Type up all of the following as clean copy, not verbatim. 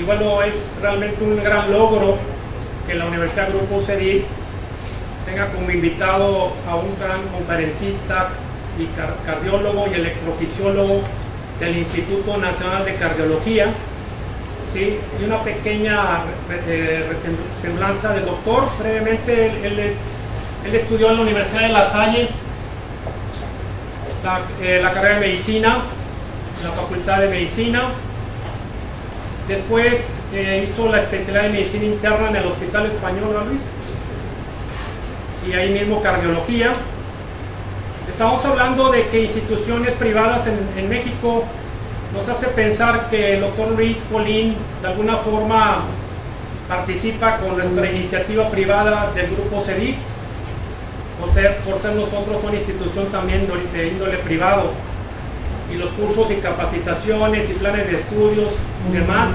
Y bueno, es realmente un gran logro que la Universidad Grupo CEDIP tenga como invitado a un gran conferencista y cardiólogo y electrofisiólogo del Instituto Nacional de Cardiología, ¿sí? Y una pequeña semblanza del doctor. Brevemente, él estudió en la Universidad de La Salle la carrera de Medicina, la Facultad de Medicina. Después hizo la especialidad de Medicina Interna en el Hospital Español, ¿no, Luis? Y ahí mismo Cardiología. Estamos hablando de que instituciones privadas en México nos hace pensar que el doctor Luis Colín de alguna forma participa con nuestra iniciativa privada del Grupo CEDIP, por ser nosotros una institución también de índole privado, y los cursos y capacitaciones y planes de estudios y demás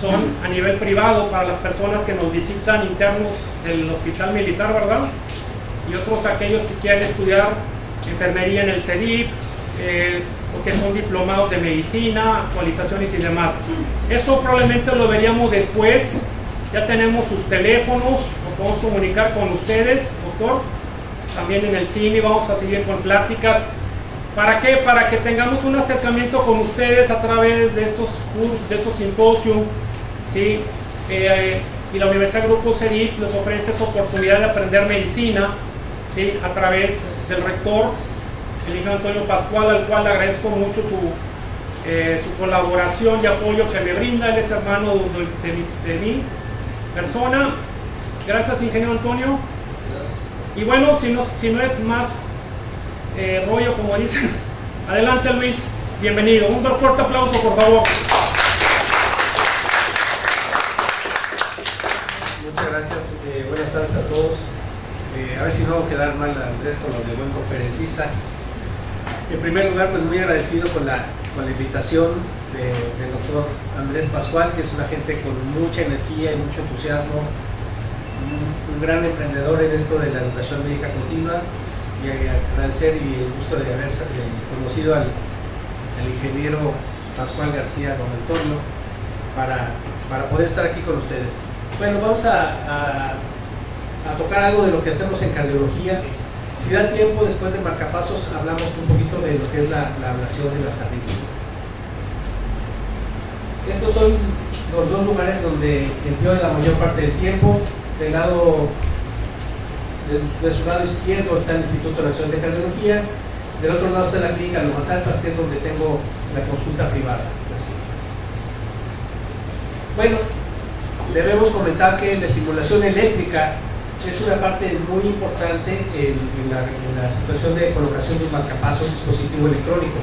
son a nivel privado para las personas que nos visitan, internos del hospital militar, ¿verdad? Y otros aquellos que quieren estudiar enfermería en el CEDIP, o que son diplomados de medicina, actualizaciones y demás. Eso probablemente lo veríamos después. Ya tenemos sus teléfonos, nos podemos comunicar con ustedes, doctor. También en el CIMI vamos a seguir con pláticas. ¿Para qué? Para que tengamos un acercamiento con ustedes a través de estos cursos, de estos simposios, ¿sí? Y la Universidad Grupo CEDIP nos ofrece esa oportunidad de aprender medicina, ¿sí? A través del rector, el ingeniero Antonio Pascual, al cual le agradezco mucho su colaboración y apoyo que me brinda. Él es hermano de mi persona. Gracias, ingeniero Antonio. Y bueno, si no es más rollo, como dicen, adelante, Luis, bienvenido. Un fuerte aplauso, por favor. Muchas gracias, buenas tardes a todos. A ver si no va a quedar mal Andrés con lo de buen conferencista. En primer lugar, pues muy agradecido con la invitación del doctor Andrés Pascual, que es una gente con mucha energía y mucho entusiasmo, un gran emprendedor en esto de la educación médica continua, y agradecer y el gusto de haber conocido al ingeniero Pascual García Don Antonio para poder estar aquí con ustedes. Bueno, vamos a tocar algo de lo que hacemos en cardiología. Si da tiempo, después de marcapasos hablamos un poquito de lo que es la ablación de las arritmias. Estos son los dos lugares donde empleo la mayor parte del tiempo. De su lado izquierdo está el Instituto Nacional de Cardiología, del otro lado está la clínica Lomas Altas, que es donde tengo la consulta privada. Bueno, debemos comentar que la estimulación eléctrica es una parte muy importante en la situación de colocación de un marcapaso, un dispositivo electrónico.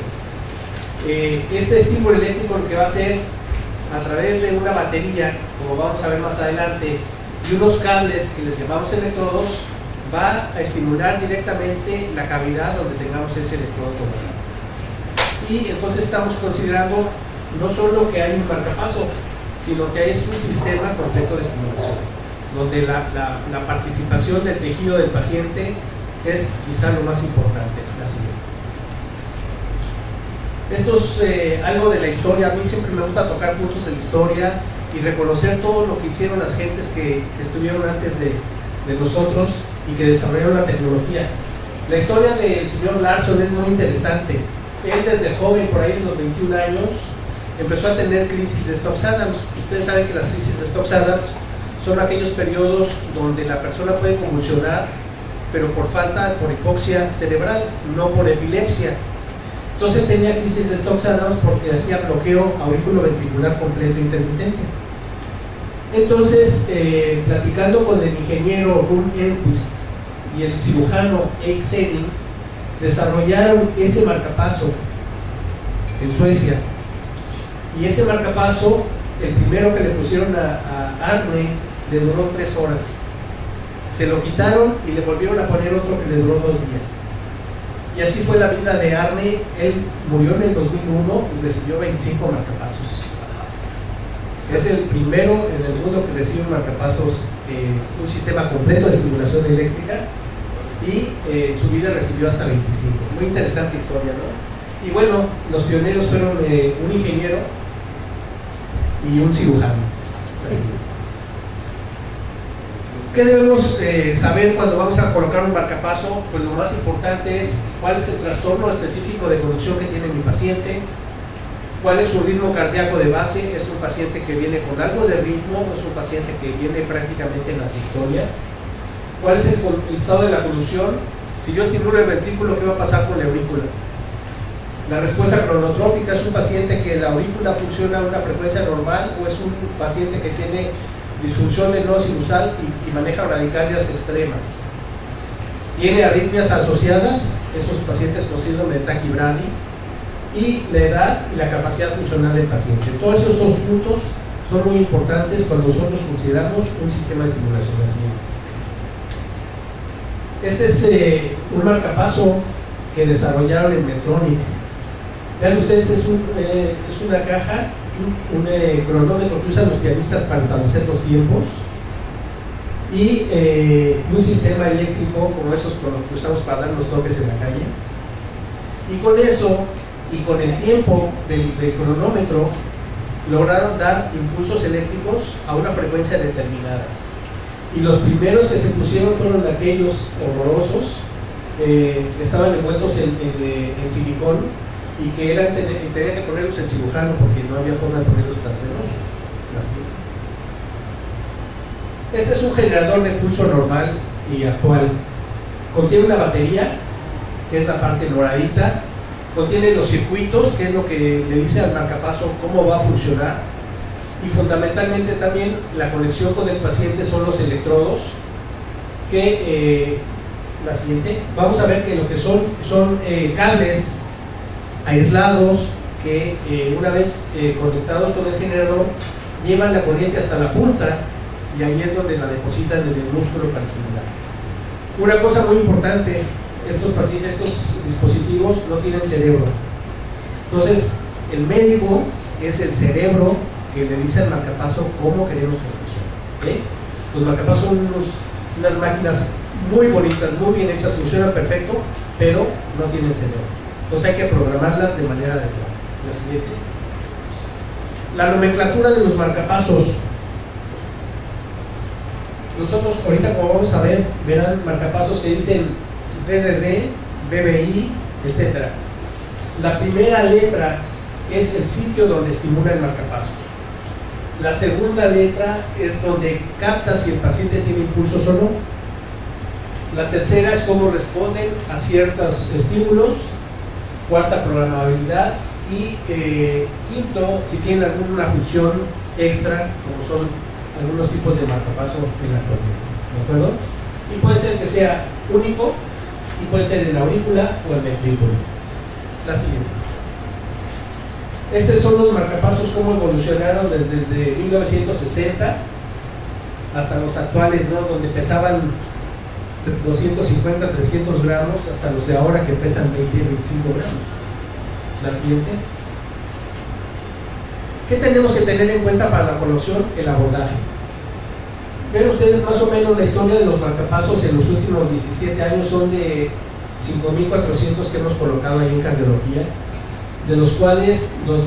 Este estímulo eléctrico lo que va a hacer a través de una batería, como vamos a ver más adelante, y unos cables que les llamamos electrodos, va a estimular directamente la cavidad donde tengamos ese electrodo. Y entonces estamos considerando no solo que hay un marcapaso, sino que es un sistema completo de estimulación, donde la participación del tejido del paciente es quizá lo más importante. Esto es algo de la historia. A mí siempre me gusta tocar puntos de la historia y reconocer todo lo que hicieron las gentes que estuvieron antes de nosotros y que desarrollaron la tecnología. La historia del señor Larson es muy interesante. Él desde joven, por ahí de los 21 años, empezó a tener crisis de Stokes-Adams. Ustedes saben que las crisis de Stokes-Adams son aquellos periodos donde la persona puede convulsionar, pero por hipoxia cerebral, no por epilepsia. Entonces él tenía crisis de Stokes-Adams porque hacía bloqueo auriculoventricular completo intermitente. Entonces, platicando con el ingeniero Rune Elmquist y el cirujano Erik Senning, desarrollaron ese marcapaso en Suecia. Y ese marcapaso, el primero que le pusieron a Arne, le duró 3 horas. Se lo quitaron y le volvieron a poner otro que le duró 2 días. Y así fue la vida de Arne. Él murió en el 2001 y recibió 25 marcapasos. Es el primero en el mundo que recibe marcapasos, un sistema completo de estimulación eléctrica, y su vida recibió hasta 25. Muy interesante historia, ¿no? Y bueno, los pioneros fueron un ingeniero y un cirujano. ¿Qué debemos saber cuando vamos a colocar un marcapaso? Pues lo más importante es cuál es el trastorno específico de conducción que tiene mi paciente, cuál es su ritmo cardíaco de base, es un paciente que viene con algo de ritmo, es un paciente que viene prácticamente en la asistolia, cuál es el estado de la conducción, si yo estimulo el ventrículo, ¿qué va a pasar con la aurícula? La respuesta cronotrópica, es un paciente que la aurícula funciona a una frecuencia normal o es un paciente que tiene disfunción del nodo sinusal y maneja bradicardias extremas. Tiene arritmias asociadas, esos pacientes con síndrome de taquibradi, y la edad y la capacidad funcional del paciente. Todos esos dos puntos son muy importantes cuando nosotros consideramos un sistema de estimulación así. Este es un marcapaso que desarrollaron en Medtronic. Vean ustedes, es una caja, un cronómetro que usan los pianistas para establecer los tiempos y un sistema eléctrico como esos que usamos para dar los toques en la calle. Y con eso y con el tiempo del cronómetro lograron dar impulsos eléctricos a una frecuencia determinada. Y los primeros que se pusieron fueron aquellos horrorosos que estaban envueltos en silicón y que tenía que ponerlos en cirujano porque no había forma de ponerlos transvenosos. Así. Este es un generador de pulso normal y actual. Contiene una batería, que es la parte moradita, contiene los circuitos, que es lo que le dice al marcapaso cómo va a funcionar, y fundamentalmente también la conexión con el paciente son los electrodos, que la siguiente, vamos a ver que lo que son cables aislados que una vez conectados con el generador llevan la corriente hasta la punta y ahí es donde la depositan en el músculo para estimular. Una cosa muy importante, estos dispositivos no tienen cerebro, entonces el médico es el cerebro que le dice al marcapaso cómo queremos que funcione. ¿Okay? Los marcapasos son unas máquinas muy bonitas, muy bien hechas, funcionan perfecto, pero no tienen cerebro. Entonces hay que programarlas de manera adecuada. La siguiente. La nomenclatura de los marcapasos. Nosotros ahorita, como vamos a ver, verán marcapasos que dicen DDD, BBI, etc. La primera letra es el sitio donde estimula el marcapasos. La segunda letra es donde capta si el paciente tiene impulsos o no. La tercera es cómo responden a ciertos estímulos. Cuarta, programabilidad. Y quinto, si tienen alguna función extra, como son algunos tipos de marcapaso en la corriente. ¿De acuerdo? Y puede ser que sea único, y puede ser en la aurícula o el ventrículo. La siguiente. Estos son los marcapasos, cómo evolucionaron desde 1960 hasta los actuales, ¿no? Donde pesaban 250, 300 gramos, hasta los de ahora que pesan 20, 25 gramos. La siguiente. ¿Qué tenemos que tener en cuenta para la colocación? El abordaje. Ven ustedes más o menos la historia de los marcapasos en los últimos 17 años, son de 5.400 que hemos colocado ahí en cardiología, de los cuales 2.200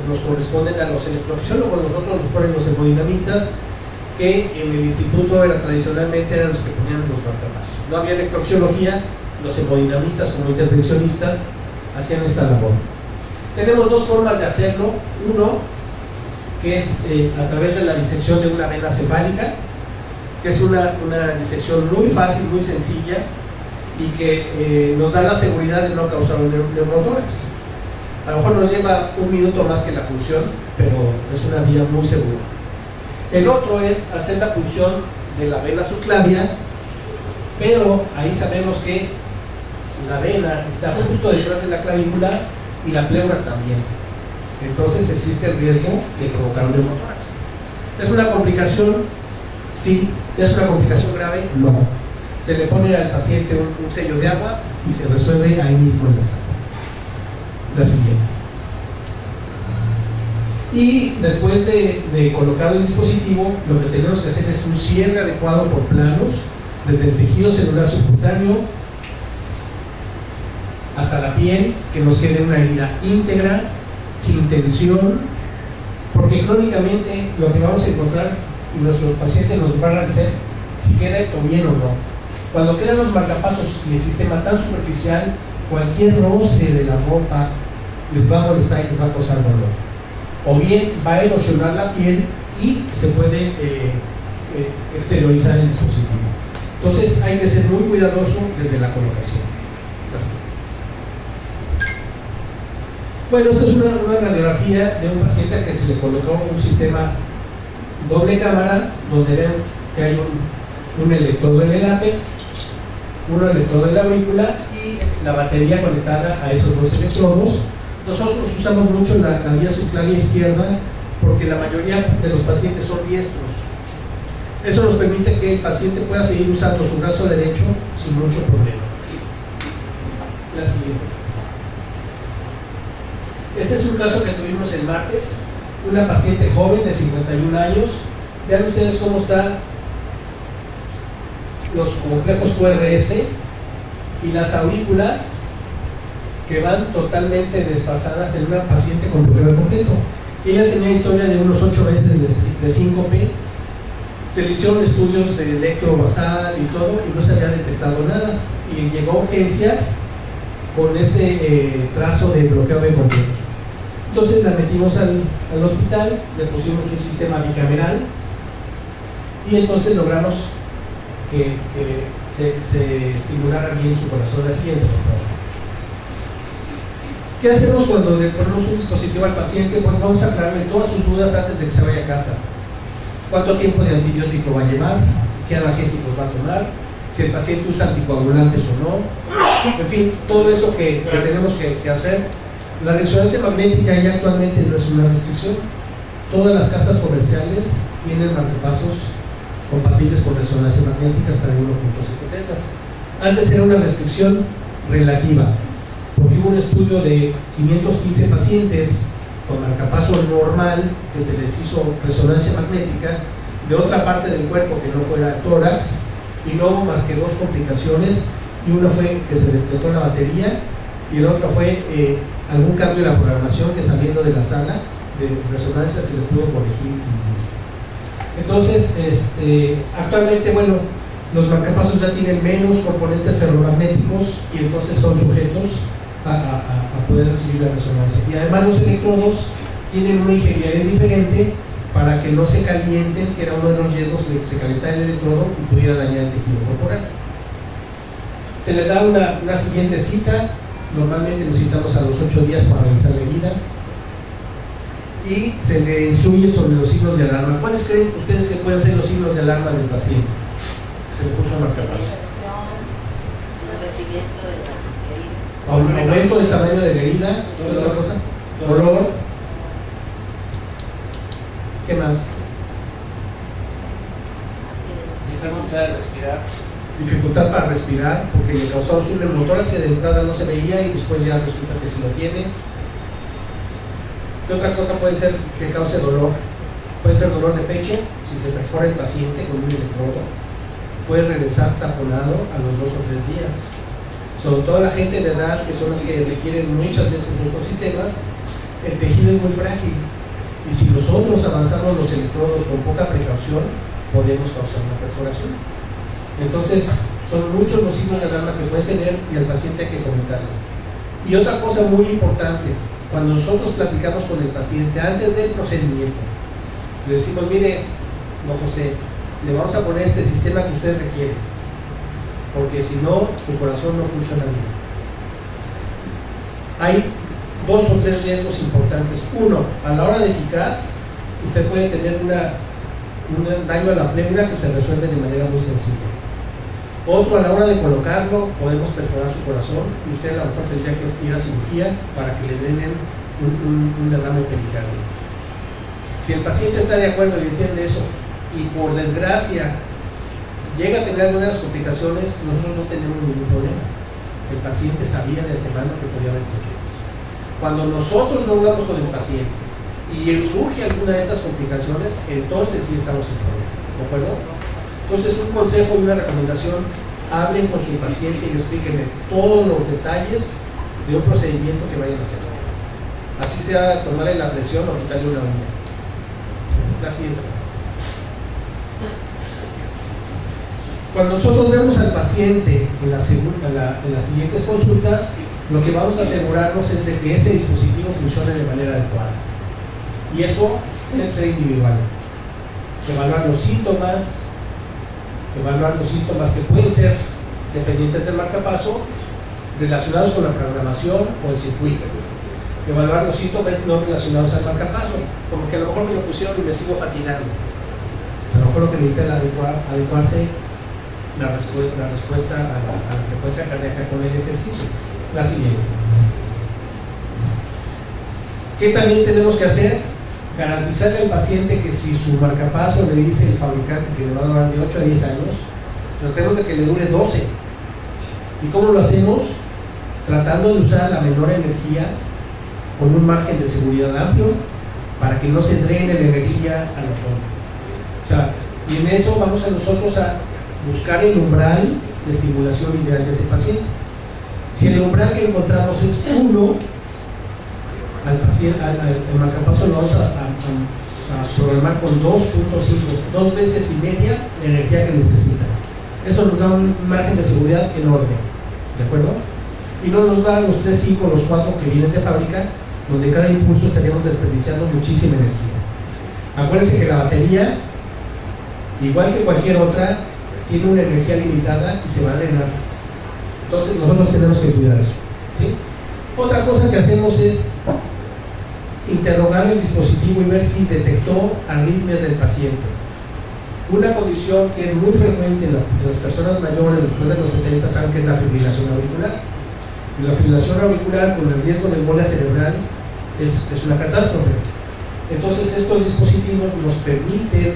nos corresponden a los electrofisiólogos, nosotros nos ponen los hemodinamistas, que en el instituto tradicionalmente eran los que ponían los marcapasos. No había electrofisiología, los hemodinamistas como intervencionistas hacían esta labor. Tenemos dos formas de hacerlo. Uno, que es a través de la disección de una vena cefálica, que es una disección muy fácil, muy sencilla, y que nos da la seguridad de no causar un neumotórax. A lo mejor nos lleva un minuto más que la punción, pero es una vía muy segura. El otro es hacer la punción de la vena subclavia, pero ahí sabemos que la vena está justo detrás de la clavícula y la pleura también. Entonces existe el riesgo de provocar un neumotórax. ¿Es una complicación? Sí. ¿Es una complicación grave? No. Se le pone al paciente un sello de agua y se resuelve ahí mismo en la sala. La siguiente. Y después de colocado el dispositivo, lo que tenemos que hacer es un cierre adecuado por planos, desde el tejido celular subcutáneo hasta la piel, que nos quede una herida íntegra, sin tensión, porque crónicamente lo que vamos a encontrar y nuestros pacientes nos van a decir si queda esto bien o no. Cuando quedan los marcapasos y el sistema tan superficial, cualquier roce de la ropa les va a molestar y les va a causar dolor. O bien va a erosionar la piel y se puede exteriorizar el dispositivo. Entonces hay que ser muy cuidadoso desde la colocación. Gracias. Bueno, esta es una radiografía de un paciente que se le colocó un sistema doble cámara, donde ven que hay un electrodo en el ápex, un electrodo en la aurícula y la batería conectada a esos dos electrodos. Nosotros usamos mucho la vía subclavia izquierda porque la mayoría de los pacientes son diestros. Eso nos permite que el paciente pueda seguir usando su brazo derecho sin mucho problema. La siguiente. Este es un caso que tuvimos el martes, una paciente joven de 51 años. Vean ustedes cómo están los complejos QRS y las aurículas que van totalmente desfasadas en una paciente con problema completo. Ella tenía historia de unos 8 meses de síncope. Se le hicieron estudios de electrobasal y todo y no se había detectado nada. Y llegó a urgencias con este trazo de bloqueo de completo. Entonces la metimos al hospital, le pusimos un sistema bicameral y entonces logramos que se estimulara bien su corazón. La siguiente, por favor. ¿Qué hacemos cuando le ponemos un dispositivo al paciente? Pues vamos a aclararle todas sus dudas antes de que se vaya a casa. ¿Cuánto tiempo de antibiótico va a llevar? ¿Qué analgésicos va a tomar? Si el paciente usa anticoagulantes o no. En fin, todo eso que tenemos que hacer. La resonancia magnética ya actualmente no es una restricción. Todas las casas comerciales tienen marcapasos compatibles con resonancia magnética hasta de 1.7 teslas. Antes era una restricción relativa, porque hubo un estudio de 515 pacientes con marcapaso normal que se les hizo resonancia magnética de otra parte del cuerpo que no fuera tórax, y no hubo más que 2 complicaciones, y una fue que se depletó la batería y la otra fue algún cambio en la programación que saliendo de la sala de resonancia se le pudo corregir. Entonces, actualmente, bueno, los marcapasos ya tienen menos componentes ferromagnéticos y entonces son sujetos a poder recibir la resonancia. Y además los electrodos tienen una ingeniería diferente para que no se calienten, que era uno de los riesgos de que se calentara el electrodo y pudiera dañar el tejido corporal. Se le da una siguiente cita, normalmente lo citamos a los 8 días para revisar la herida, y se le instruye sobre los signos de alarma. ¿Cuáles creen ustedes que pueden ser los signos de alarma del paciente? Se le puso un marcapaso. Aumento del tamaño de la herida, otra cosa, dolor. ¿Qué más? Dificultad de respirar. Dificultad para respirar, porque le causamos un neumotórax y de entrada no se veía y después ya resulta que sí lo tiene. ¿Qué otra cosa puede ser que cause dolor? Puede ser dolor de pecho, si se perfora el paciente con un electrodo. Puede regresar taponado a los 2 o 3 días. Sobre todo la gente de edad, que son las que requieren muchas veces estos sistemas, el tejido es muy frágil. Y si nosotros avanzamos los electrodos con poca precaución, podemos causar una perforación. Entonces, son muchos los signos de alarma que puede tener y al paciente hay que comentarlo. Y otra cosa muy importante, cuando nosotros platicamos con el paciente antes del procedimiento, le decimos, mire, don José, le vamos a poner este sistema que usted requiere, porque si no, su corazón no funciona bien. Hay 2 o 3 riesgos importantes. Uno, a la hora de picar, usted puede tener un daño a la pleura que se resuelve de manera muy sencilla. Otro, a la hora de colocarlo, podemos perforar su corazón y usted a lo mejor tendría que ir a cirugía para que le drenen un derrame pericardio. Si el paciente está de acuerdo y entiende eso, y por desgracia llega a tener algunas complicaciones, nosotros no tenemos ningún problema. El paciente sabía de antemano que podía haber estos riesgos. Cuando nosotros no hablamos con el paciente y surge alguna de estas complicaciones, entonces sí estamos en problema. ¿De acuerdo? Entonces, un consejo y una recomendación: hablen con su paciente y explíquenle todos los detalles de un procedimiento que vayan a hacer. Así sea tomarle la presión o quitarle una uña. La siguiente. Cuando nosotros vemos al paciente en las siguientes consultas, lo que vamos a asegurarnos es de que ese dispositivo funcione de manera adecuada. Y eso tiene que ser individual. Evaluar los síntomas que pueden ser dependientes del marcapaso, relacionados con la programación o el circuito. Evaluar los síntomas no relacionados al marcapaso, como que a lo mejor me lo pusieron y me sigo fatigando. A lo mejor lo que necesita es adecuarse la respuesta a la frecuencia cardíaca con el ejercicio. La siguiente. ¿Qué también tenemos que hacer? Garantizarle al paciente que si su marcapaso le dice el fabricante que le va a durar de 8 a 10 años, tratemos de que le dure 12. ¿Y cómo lo hacemos? Tratando de usar la menor energía con un margen de seguridad amplio para que no se drene la energía a la zona. O sea, y en eso vamos a nosotros a buscar el umbral de estimulación ideal de ese paciente. Si el umbral que encontramos es 1, al paciente, el marcapaso lo vamos a programar con 2.5, 2 veces y media la energía que necesita. Eso nos da un margen de seguridad enorme, ¿de acuerdo? Y no nos da los 3, 5, los 4 que vienen de fábrica, donde cada impulso estaríamos desperdiciando muchísima energía. Acuérdense que la batería, igual que cualquier otra, tiene una energía limitada y se va a drenar. Entonces nosotros tenemos que cuidar eso, ¿sí? Otra cosa que hacemos es interrogar el dispositivo y ver si detectó arritmias del paciente. Una condición que es muy frecuente en las personas mayores después de los 70 saben que es la fibrilación auricular. Y la fibrilación auricular con el riesgo de embolia cerebral es una catástrofe. Entonces estos dispositivos nos permiten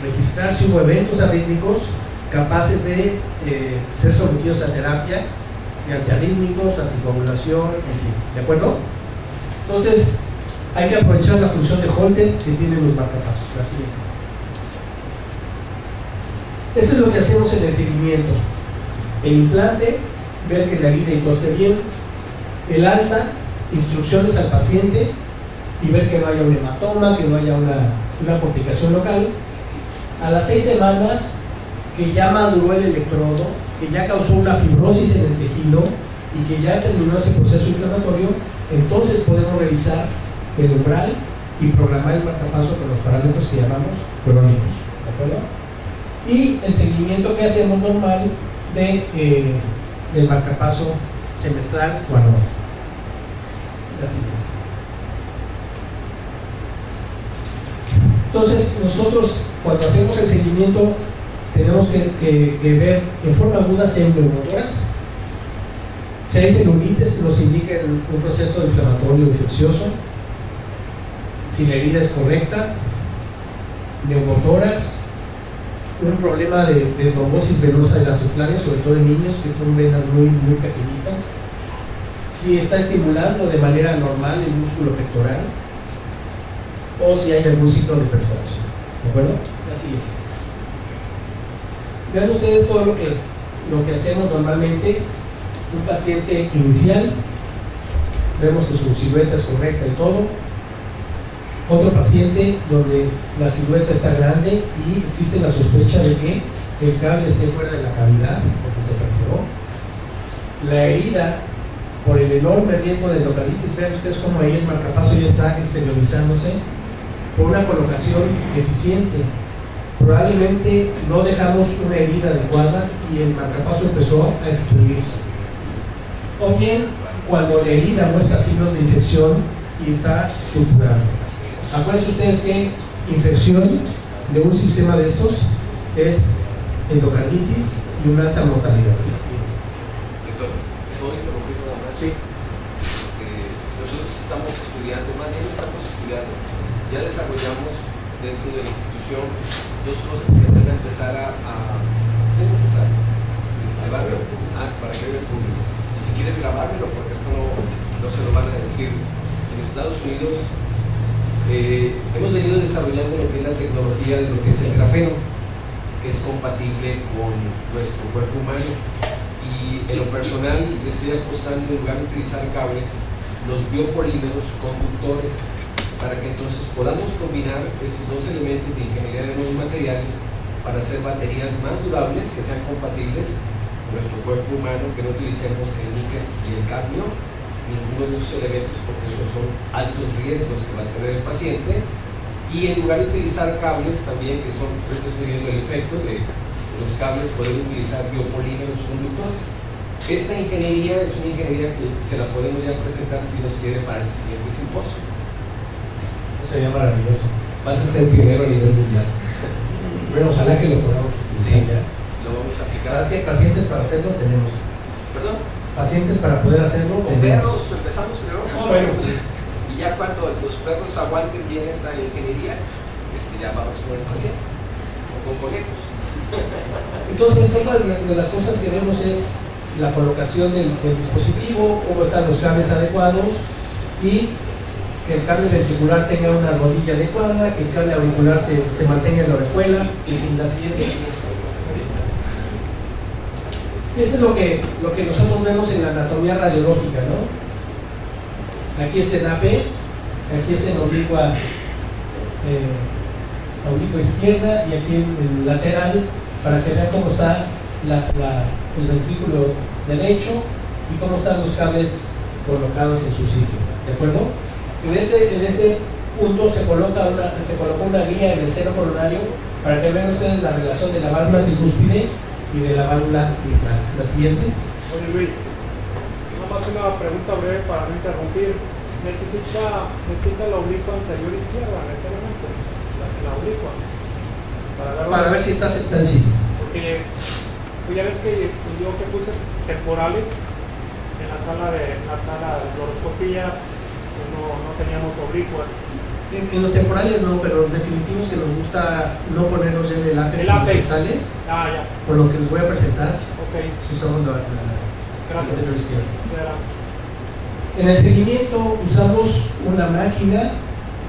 registrar si hubo eventos arrítmicos capaces de ser sometidos a terapia de antiarrítmicos, anticoagulación, en fin, ¿de acuerdo? Entonces hay que aprovechar la función de Holter que tienen los marcapasos. La siguiente. Esto es lo que hacemos en el seguimiento. El implante, ver que la herida y todo esté bien. El alta, instrucciones al paciente y ver que no haya un hematoma, que no haya una complicación local. A las 6 semanas, que ya maduró el electrodo, que ya causó una fibrosis en el tejido y que ya terminó ese proceso inflamatorio, entonces podemos revisar el umbral y programar el marcapaso con los parámetros que llamamos crónicos, ¿de acuerdo? Y el seguimiento que hacemos normal del marcapaso semestral o anual. Así. Entonces nosotros cuando hacemos el seguimiento tenemos que ver en forma aguda si hay neumotórax, si hay celulitis que nos indiquen un proceso inflamatorio infeccioso, si la herida es correcta, neumotórax, un problema de trombosis venosa de las subclavias, sobre todo en niños que son venas muy pequeñitas, si está estimulando de manera normal el músculo pectoral o si hay algún ciclo de perforación, ¿de acuerdo? La siguiente. Vean ustedes todo lo que hacemos normalmente. Un paciente inicial, vemos que su silueta es correcta y todo. Otro paciente donde la silueta está grande y existe la sospecha de que el cable esté fuera de la cavidad porque se perforó. La herida, por el enorme riesgo de endocarditis, vean ustedes cómo ahí el marcapaso ya está exteriorizándose por una colocación deficiente. Probablemente no dejamos una herida adecuada y el marcapaso empezó a extruirse. O bien cuando la herida muestra signos de infección y está supurando. Acuérdense ustedes que infección de un sistema de estos es endocarditis y una alta mortalidad. Doctor, ¿puedo interrumpir nada más? Sí. Nosotros estamos estudiando, más bien estamos estudiando, ya desarrollamos dentro de la institución dos cosas que van a empezar es necesario grabarlo para que vea el público. Y si quieres grabármelo, porque esto no se lo van a decir. En Estados Unidos hemos venido desarrollando lo que es la tecnología de lo que es el grafeno, que es compatible con nuestro cuerpo humano. Y en lo personal le estoy apostando, en lugar de utilizar cables, los biopolímeros conductores para que entonces podamos combinar estos dos elementos de ingeniería de nuevos materiales para hacer baterías más durables que sean compatibles con nuestro cuerpo humano, que no utilicemos el níquel y el cadmio, ninguno de esos elementos, porque esos son altos riesgos que va a tener el paciente. Y en lugar de utilizar cables también, que son, por esto estoy viendo el efecto de los cables, poder utilizar biopolímeros conductores. Esta ingeniería es una ingeniería que se la podemos ya presentar, si nos quiere, para el siguiente simposio. Sería maravilloso. Vas a ser pionero a nivel mundial. Bueno, ojalá que lo podamos utilizar ya. Lo vamos a aplicar. La verdad es que pacientes para hacerlo tenemos. ¿Perdón? Pacientes para poder hacerlo Con tenemos. perros empezamos primero. Bueno, sí. Y ya cuando los perros aguanten bien esta ingeniería, ya vamos con el paciente o con conejos. Entonces, otra de las cosas que vemos es la colocación del dispositivo, cómo están los cables adecuados y que el cable ventricular tenga una rodilla adecuada, que el cable auricular se mantenga en la orejuela, en la siguiente. Esto es lo que nosotros vemos en la anatomía radiológica, ¿no? Aquí está en AP, aquí está en oblicua izquierda y aquí en lateral, para que vean cómo está el ventrículo derecho y cómo están los cables colocados en su sitio, ¿de acuerdo? En este punto se coloca una guía en el seno coronario para que vean ustedes la relación de la válvula tricúspide y de la válvula mitral. La siguiente. Oye Luis, nada más una pregunta breve para no interrumpir. ¿Necesita la oblicua anterior izquierda necesariamente? La oblicua. Para ver si está aceptada el sitio. Porque pues ya ves que yo que puse temporales en la sala de fluoroscopía, no teníamos oblicuas. En los temporales no, pero los definitivos que nos gusta no ponerlos ya en el ápex occidentales, ya. por lo que les voy a presentar, Okay. usamos la anterior izquierda. Ya. En el seguimiento usamos una máquina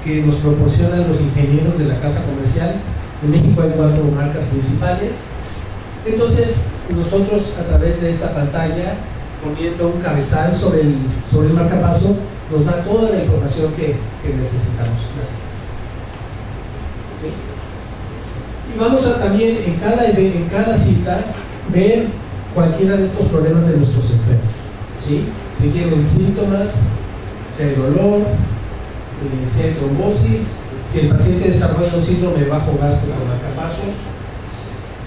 que nos proporcionan los ingenieros de la casa comercial. En México hay 4 marcas principales. Entonces nosotros a través de esta pantalla, poniendo un cabezal sobre el marcapaso, nos da toda la información que necesitamos. ¿Sí? Y vamos a también en cada cita ver cualquiera de estos problemas de nuestros enfermos. ¿Sí? Si tienen síntomas, si hay dolor, si hay trombosis, si el paciente desarrolla un síndrome de bajo gasto con marcapasos,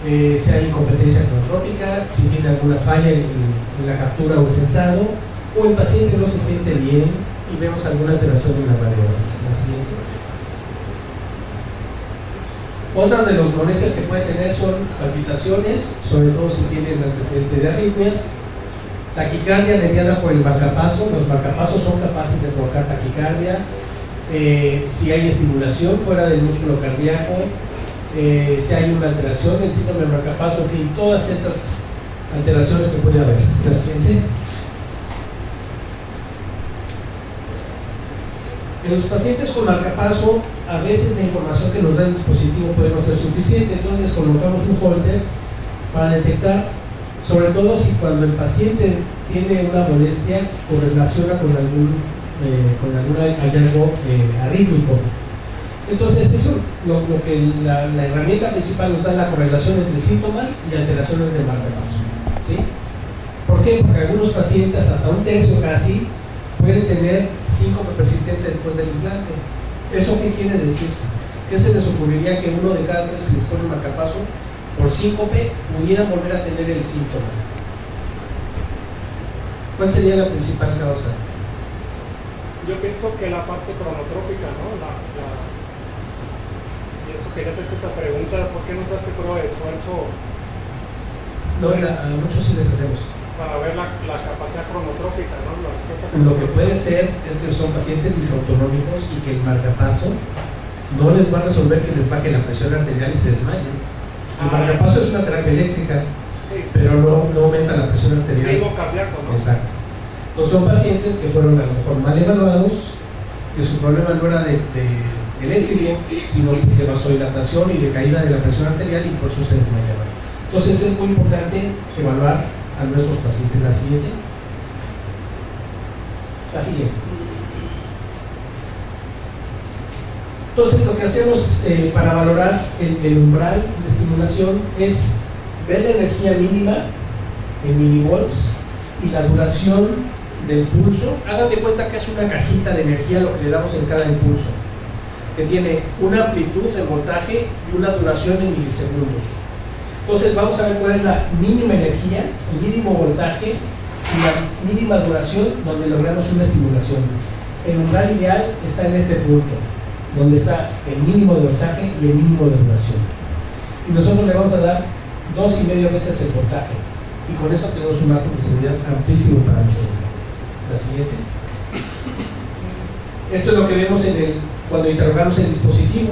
si hay incompetencia cronotrópica, si tiene alguna falla en la captura o el sensado, o el paciente no se siente bien y vemos alguna alteración en la radiografía. La siguiente. Otras de las molestias que puede tener son palpitaciones, sobre todo si tienen antecedente de arritmias, taquicardia mediada por el marcapaso. Los marcapasos son capaces de provocar taquicardia. Si hay estimulación fuera del músculo cardíaco, si hay una alteración del síndrome del marcapaso, en fin, todas estas alteraciones que puede haber. La siguiente. En los pacientes con marcapaso, a veces la información que nos da el dispositivo puede no ser suficiente, entonces les colocamos un holter para detectar, sobre todo si cuando el paciente tiene una molestia correlaciona con algún hallazgo arrítmico. Entonces eso lo que la herramienta principal nos da la correlación entre síntomas y alteraciones del marcapaso. ¿Sí? ¿Por qué? Porque algunos pacientes, hasta un tercio casi, pueden tener síncope persistente después del implante. ¿Eso qué quiere decir? ¿Qué se les ocurriría que uno de cada 3 que les pone un marcapaso por síncope pudieran volver a tener el síntoma? ¿Cuál sería la principal causa? Yo pienso que la parte cronotrópica, ¿no? Y eso quería hacerte esa pregunta, ¿por qué no se hace prueba de esfuerzo? No, a muchos sí les hacemos. Para ver la capacidad cronotrópica, ¿no? Lo que puede ser es que son pacientes disautonómicos y que el marcapaso no les va a resolver que les baje la presión arterial y se desmayen. El marcapaso es una terapia eléctrica, sí, pero no aumenta la presión arterial. Ritmo cardíaco, ¿no? Exacto. Entonces son pacientes que fueron a lo mejor mal evaluados, que su problema no era de eléctrico, sino de vasodilatación y de caída de la presión arterial y por eso se desmayaban. Entonces es muy importante evaluar a nuestros pacientes. La siguiente. Entonces lo que hacemos para valorar el umbral de estimulación es ver la energía mínima en milivolts y la duración del pulso. Hagan de cuenta que es una cajita de energía lo que le damos en cada impulso, que tiene una amplitud en voltaje y una duración en milisegundos. Entonces vamos a ver cuál es la mínima energía, el mínimo voltaje y la mínima duración donde logramos una estimulación. El umbral ideal está en este punto, donde está el mínimo de voltaje y el mínimo de duración. Y nosotros le vamos a dar 2,5 veces el voltaje. Y con eso tenemos un margen de seguridad amplísimo para nosotros. La siguiente. Esto es lo que vemos cuando interrogamos el dispositivo,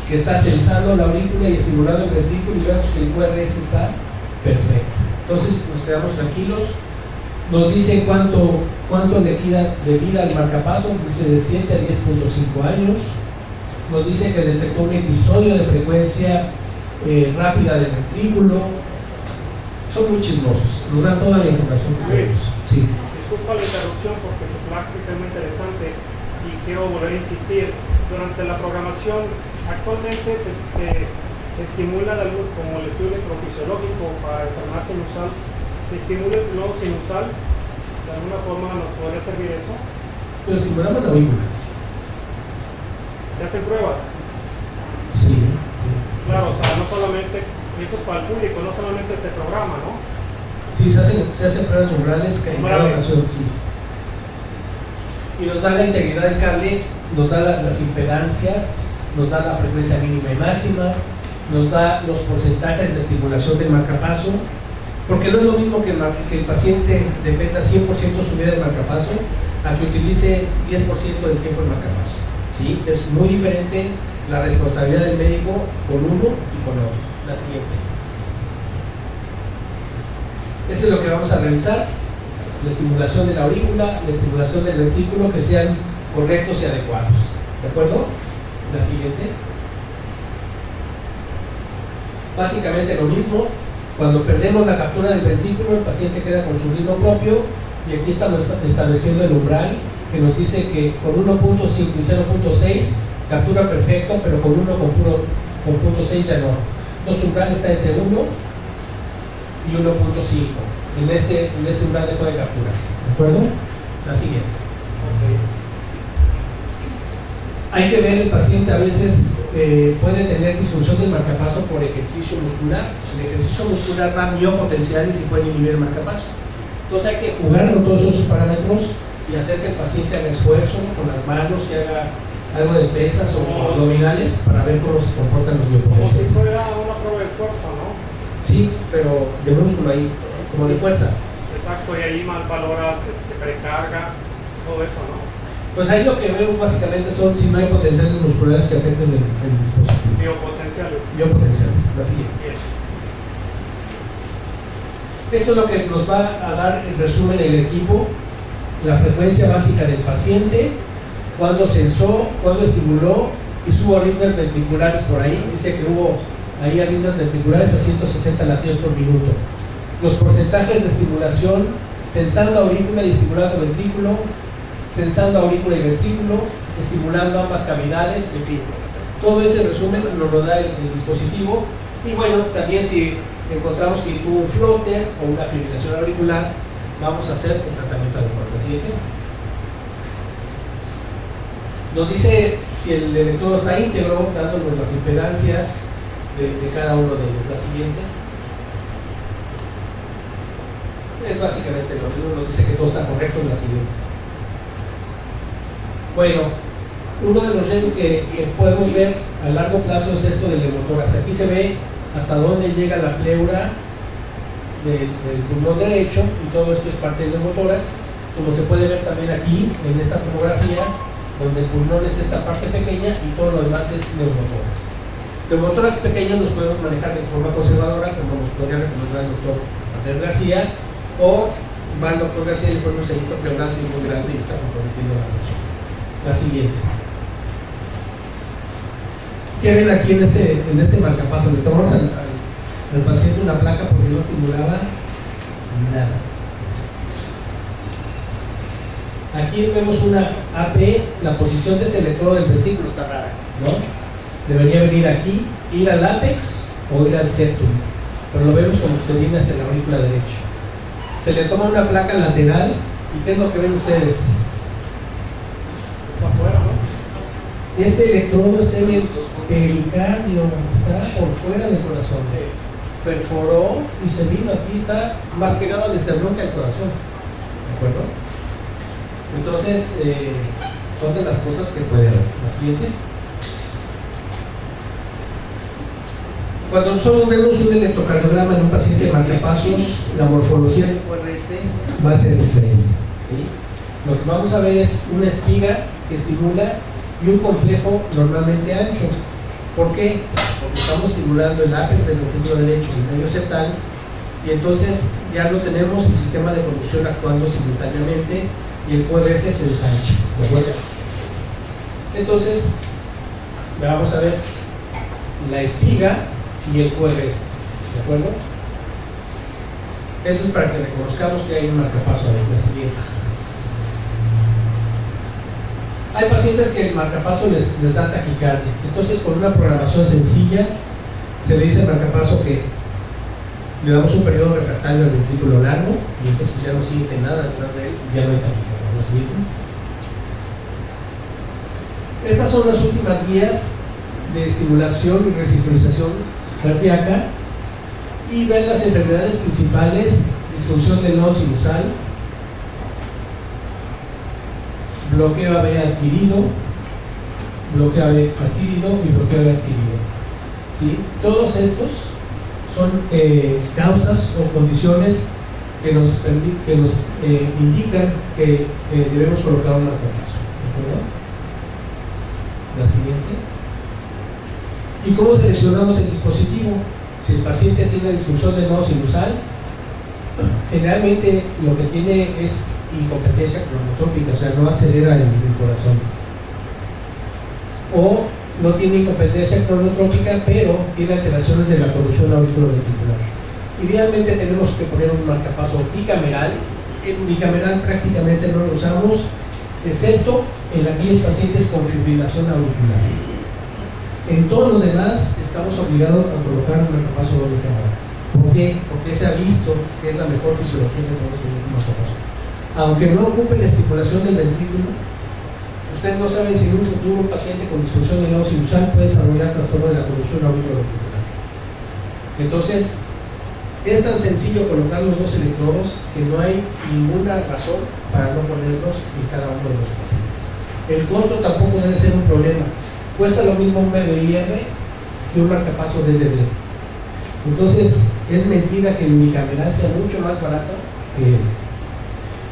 que está sensando la aurícula y estimulando el ventrículo, y vemos que el QRS está perfecto. Entonces nos quedamos tranquilos. Nos dice cuánto le queda de vida al marcapaso, dice de 7 a 10.5 años. Nos dice que detectó un episodio de frecuencia rápida del ventrículo. Son muy chismosos, nos dan toda la información que queremos. Sí. Disculpa la interrupción porque tu práctica es muy interesante y quiero volver a insistir. Durante la programación, actualmente se estimula la luz, como el estudio electrofisiológico para enfermedad sinusal, se estimula el nodo sinusal. ¿De alguna forma nos podría servir eso? Pero estimulamos la aurícula. ¿Se hacen pruebas? Sí. Claro, o sea, no solamente, eso es para el público, no solamente se programa, ¿no? Sí, se hacen pruebas umbrales en cada ocasión, sí. Y nos da la integridad del cable, nos da las impedancias, nos da la frecuencia mínima y máxima, nos da los porcentajes de estimulación del marcapaso, porque no es lo mismo que el paciente dependa 100% su vida del marcapaso a que utilice 10% del tiempo el marcapaso. ¿Sí? Es muy diferente la responsabilidad del médico con uno y con otro. La siguiente. Eso es lo que vamos a revisar: la estimulación de la aurícula, la estimulación del ventrículo, que sean correctos y adecuados. ¿De acuerdo? La siguiente. Básicamente lo mismo. Cuando perdemos la captura del ventrículo, el paciente queda con su ritmo propio, y aquí estamos estableciendo el umbral, que nos dice que con 1.5 y 0.6 captura perfecto, pero con 1 con 0.6 ya no. Entonces su umbral está entre 1 y 1.5 en este umbral de captura. ¿De acuerdo? La siguiente. Hay que ver, el paciente a veces puede tener disfunción del marcapaso por ejercicio muscular. El ejercicio muscular da miopotenciales y puede inhibir el marcapaso. Entonces hay que jugar con todos esos parámetros y hacer que el paciente haga esfuerzo con las manos, que haga algo de pesas o abdominales para ver cómo se comportan los Como si miopotenciales. fuera una prueba de fuerza, ¿no? Sí, pero de músculo ahí, como de fuerza. Exacto, y ahí más valoras precarga, todo eso, ¿no? Pues ahí lo que vemos básicamente son si no hay potenciales musculares que afecten el dispositivo. Biopotenciales. Biopotenciales, la siguiente. Yes. Esto es lo que nos va a dar en resumen el equipo: la frecuencia básica del paciente, cuándo sensó, cuándo estimuló, y subo arritmias ventriculares por ahí. Dice que hubo ahí arritmias ventriculares a 160 latidos por minuto. Los porcentajes de estimulación: sensando aurícula y estimulando ventrículo, sensando aurícula y ventrículo, estimulando ambas cavidades, en fin. Todo ese resumen nos lo da el dispositivo. Y bueno, también si encontramos que tuvo un floater o una fibrilación auricular, vamos a hacer el tratamiento adecuado. La siguiente. Nos dice si el electrodo está íntegro, dándonos las impedancias de cada uno de ellos. La siguiente. Es básicamente lo mismo, nos dice que todo está correcto. En la siguiente. Bueno, uno de los riesgos que podemos ver a largo plazo es esto del neumotórax. Aquí se ve hasta dónde llega la pleura del pulmón derecho, y todo esto es parte del neumotórax, como se puede ver también aquí en esta tomografía, donde el pulmón es esta parte pequeña y todo lo demás es neumotórax. Neumotórax pequeños los podemos manejar de forma conservadora, como nos podría recomendar el doctor Andrés García, o va el doctor García y le ponemos ahí pleural si es muy grande y está comprometiendo la función. La siguiente. ¿Qué ven aquí en este marcapaso? Le tomamos al paciente una placa porque no estimulaba nada. Aquí vemos una AP, la posición de este electrodo del ventrículo está rara, ¿no? Debería venir aquí, ir al ápex o ir al septum, pero lo vemos como que se viene hacia la aurícula derecha. Se le toma una placa lateral y ¿qué es lo que ven ustedes? Está afuera, ¿no? Este electrodo está en el pericardio, está por fuera del corazón. Perforó y se vino aquí, está más pegado al esternón que al corazón. ¿De acuerdo? Entonces, son de las cosas que puede haber. La siguiente. Cuando nosotros vemos un electrocardiograma en un paciente de marcapasos, la morfología del QRS va a ser diferente, ¿sí? Lo que vamos a ver es una espiga que estimula y un complejo normalmente ancho. ¿Por qué? Porque estamos estimulando el ápex del ventrículo derecho y el medio septal, y entonces ya no tenemos el sistema de conducción actuando simultáneamente y el QRS se ensancha, ¿de acuerdo? Entonces, vamos a ver la espiga y el QRS, ¿de acuerdo? Eso es para que reconozcamos que hay un marcapaso ahí. La siguiente. Hay pacientes que el marcapaso les da taquicardia, entonces con una programación sencilla se le dice al marcapaso que le damos un periodo refractario al ventrículo largo y entonces ya no siente nada detrás de él y ya no hay taquicardia. La siguiente. Estas son las últimas guías de estimulación y resincronización cardíaca, y ver las enfermedades principales: disfunción del nodo sinusal, bloqueo AB adquirido, bloqueo AB adquirido y bloqueo AB adquirido, ¿sí? Todos estos son causas o condiciones que nos indican que debemos colocar un marcapaso, ¿de acuerdo? La siguiente. ¿Y cómo seleccionamos el dispositivo? Si el paciente tiene disfunción del nodo sinusal, generalmente lo que tiene es incompetencia cronotrópica, o sea, no acelera el corazón. O no tiene incompetencia cronotrópica, pero tiene alteraciones de la conducción auriculoventricular. Idealmente tenemos que poner un marcapaso bicameral. El bicameral prácticamente no lo usamos, excepto en aquellos pacientes con fibrilación auricular. En todos los demás estamos obligados a colocar un marcapaso doble cámara. ¿Por qué? Porque se ha visto que es la mejor fisiología que podemos tener un marcapaso. Aunque no ocupe la estimulación del ventrículo, ustedes no saben si en un futuro un paciente con disfunción del nodo sinusal puede desarrollar trastorno de la conducción auriculoventricular. Entonces, es tan sencillo colocar los dos electrodos que no hay ninguna razón para no ponerlos en cada uno de los pacientes. El costo tampoco debe ser un problema. Cuesta lo mismo un BBIR que un marcapaso DDD. Entonces, es mentira que el bicameral sea mucho más barato que este.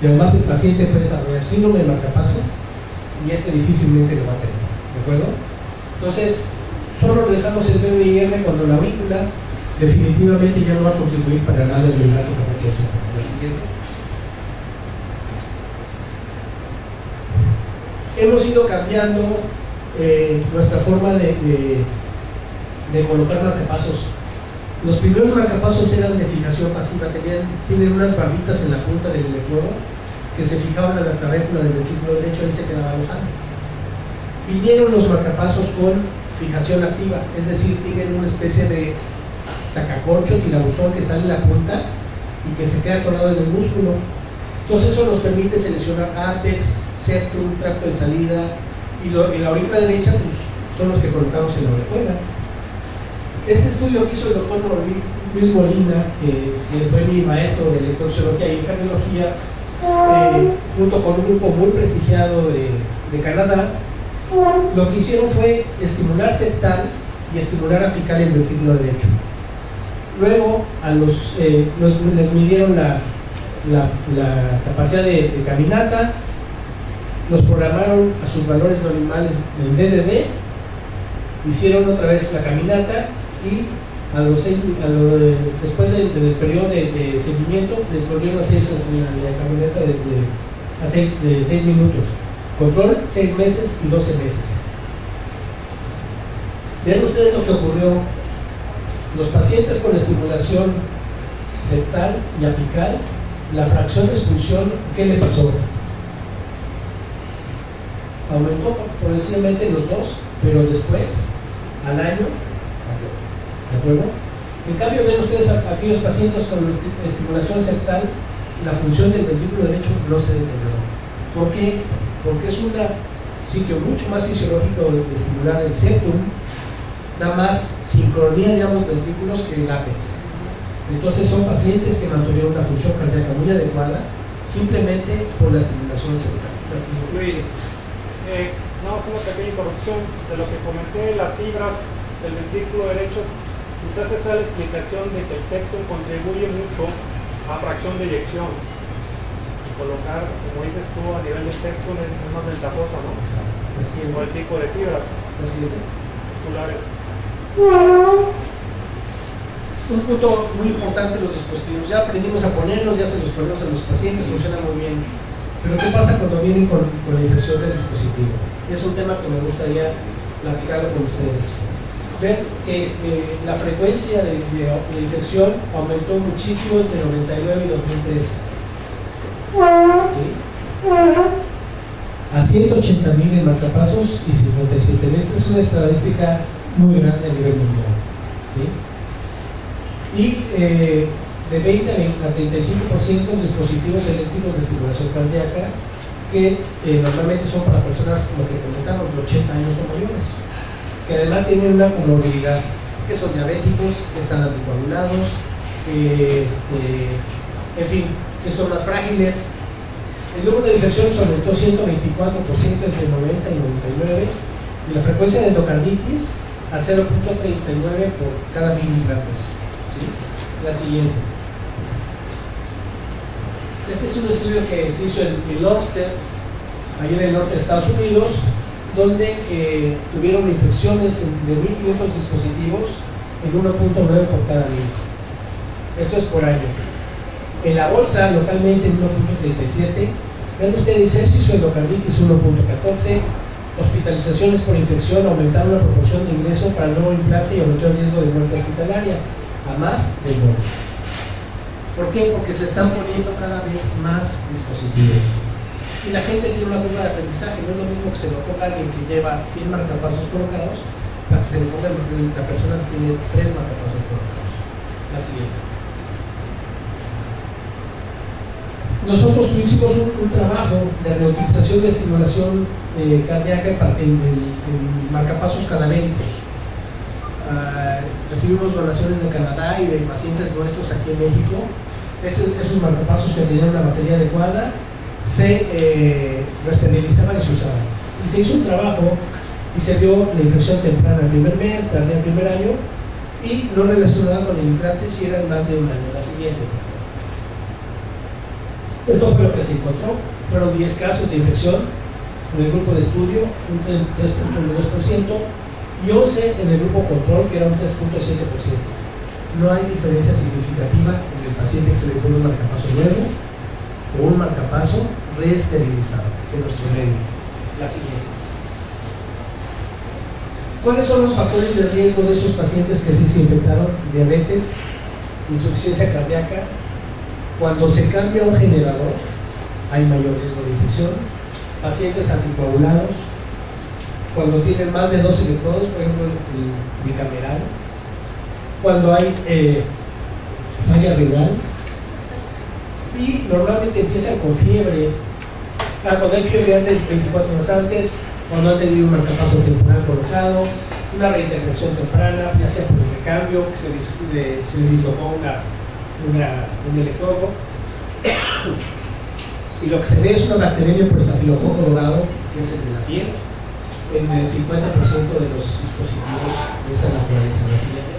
Y además el paciente puede desarrollar síndrome de marcapaso y difícilmente lo va a tener, ¿de acuerdo? Entonces, solo dejamos el BBIR cuando la aurícula definitivamente ya no va a contribuir para nada en el gasto para que sea. La siguiente. Hemos ido cambiando nuestra forma de colocar marcapasos. Los primeros marcapasos eran de fijación pasiva, tienen unas barritas en la punta del electrodo que se fijaban a la clavícula del ventrículo derecho y se quedaba alojando. Vinieron los marcapasos con fijación activa, es decir, tienen una especie de sacacorcho, tirabuzón que sale en la punta y que se queda atorado en el músculo. Entonces eso nos permite seleccionar ápex, septum, tracto de salida, y la aurícula derecha pues, son los que colocamos en la orejuela. Este estudio que hizo el doctor Luis Molina, que fue mi maestro de electrofisiología y cardiología, junto con un grupo muy prestigiado de Canadá, lo que hicieron fue estimular septal y estimular apical en el ventrículo derecho. Luego les midieron la capacidad de caminata, los programaron a sus valores normales en DDD, hicieron otra vez la caminata y después del periodo de seguimiento les volvieron a hacer la caminata de 6 minutos. Control 6 meses y 12 meses. Vean ustedes lo que ocurrió. Los pacientes con estimulación septal y apical, la fracción de expulsión, ¿qué le pasó? aumentó progresivamente los dos, pero después, al año, ¿de acuerdo? En cambio, ven ustedes aquellos pacientes con estimulación septal, la función del ventrículo derecho no se deterioró. ¿Por qué? Porque es un sitio mucho más fisiológico de estimular el septum, da más sincronía de ambos ventrículos que el ápex. Entonces son pacientes que mantuvieron una función cardíaca muy adecuada simplemente por la estimulación septal. Luis, no, es una pequeña interrupción de lo que comenté, las fibras del ventrículo derecho. Quizás esa es la explicación de que el septum contribuye mucho a fracción de eyección. Y colocar, como dices tú, a nivel del septum es más ventajoso, ¿no? Exacto. Por el tipo de fibras Presidente. musculares. Un punto muy importante, los dispositivos. Ya aprendimos a ponerlos, ya se los ponemos a los pacientes, funciona muy bien. Pero ¿qué pasa cuando vienen con la infección del dispositivo? Es un tema que me gustaría platicarlo con ustedes. Ven que la frecuencia de infección aumentó muchísimo entre 99 y 2003. ¿Sí? A 180,000 en marcapasos y 57,000. Esta es una estadística muy grande a nivel mundial. ¿Sí? Y de 20 a 35% de dispositivos eléctricos de estimulación cardíaca que normalmente son para personas, como que comentamos, de 80 años o mayores, que además tienen una comorbilidad, que son diabéticos, que están anticoagulados, en fin, que son más frágiles. El número de infecciones aumentó 124% entre 90 y 99, y la frecuencia de endocarditis a 0.39 por cada 1000 implantes. ¿Sí? La siguiente. Este es un estudio que se hizo en Lobster, allí en el norte de Estados Unidos, donde tuvieron infecciones de 1.500 dispositivos en 1.9 por cada 1000. Esto es por año. En la bolsa, localmente en 1.37, ven ustedes sepsis o endocarditis 1.14, hospitalizaciones por infección aumentaron la proporción de ingreso para el nuevo implante y aumentó el riesgo de muerte hospitalaria a más del doble. ¿Por qué? Porque se están poniendo cada vez más dispositivos. Y la gente tiene una curva de aprendizaje. No es lo mismo que se lo ponga alguien que lleva 100 marcapasos colocados para que se lo ponga la persona que tiene 3 marcapasos colocados. La siguiente. Nosotros hicimos un trabajo de reutilización de estimulación cardíaca en marcapasos cadavéricos. Recibimos donaciones de Canadá y de pacientes nuestros aquí en México. Esos marcapasos que tenían una batería adecuada se reesterilizaban y se usaban. Y se hizo un trabajo y se vio la infección temprana el primer mes, tardía el primer año, y no relacionada con el implante si eran más de un año. La siguiente. Esto fue lo que se encontró. Fueron 10 casos de infección en el grupo de estudio, un 3.2%, y 11 en el grupo control, que era un 3.7%. No hay diferencia significativa en el paciente que se le pone un marcapaso nuevo o un marcapaso reesterilizado en nuestro medio. La siguiente. ¿Cuáles son los factores de riesgo de esos pacientes que sí se infectaron? Diabetes, insuficiencia cardíaca. Cuando se cambia un generador, hay mayor riesgo de infección. Pacientes anticoagulados. Cuando tienen más de 2 electrodos, por ejemplo, el bicameral. Cuando hay falla renal. Y normalmente empiezan con fiebre. Cuando hay fiebre antes, 24 horas antes, cuando han tenido un marcapaso temporal colocado, una reintegración temprana, ya sea por el recambio, que se le dislocó un electrodo. Y lo que se ve es una bacteria por estafilococo dorado, que es el de la piel, en el 50% de los dispositivos de esta naturaleza. La siguiente.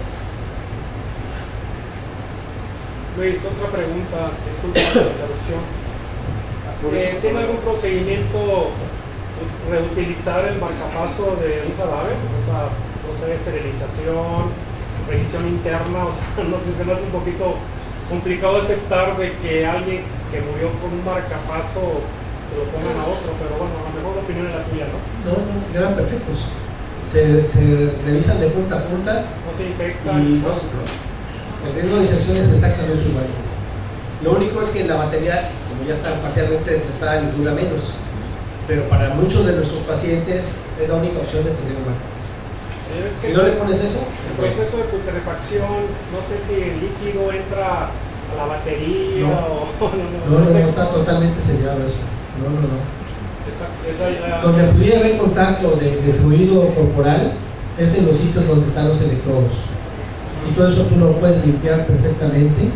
Luis, otra pregunta, disculpa la interrupción. ¿Tiene algún procedimiento reutilizar el marcapaso de un cadáver? O sea, esterilización, revisión interna, o sea, no sé, se me hace un poquito complicado aceptar de que alguien que murió con un marcapaso se lo pongan a otro, pero bueno, a lo mejor la opinión es la tuya, ¿no? No, quedan perfectos. Se revisan de punta a punta. No se infectan. Y no, el riesgo de infección es exactamente igual. Lo único es que la batería, como ya está parcialmente detectada, les dura menos. pero para muchos de nuestros pacientes es la única opción de tener un marcapaso. Si no le pones eso, el proceso de putrefacción, no sé si el líquido entra a la batería no está totalmente sellado eso. No. Esa Donde pudiera haber contacto de fluido corporal es en los sitios donde están los electrodos. Y todo eso tú lo puedes limpiar perfectamente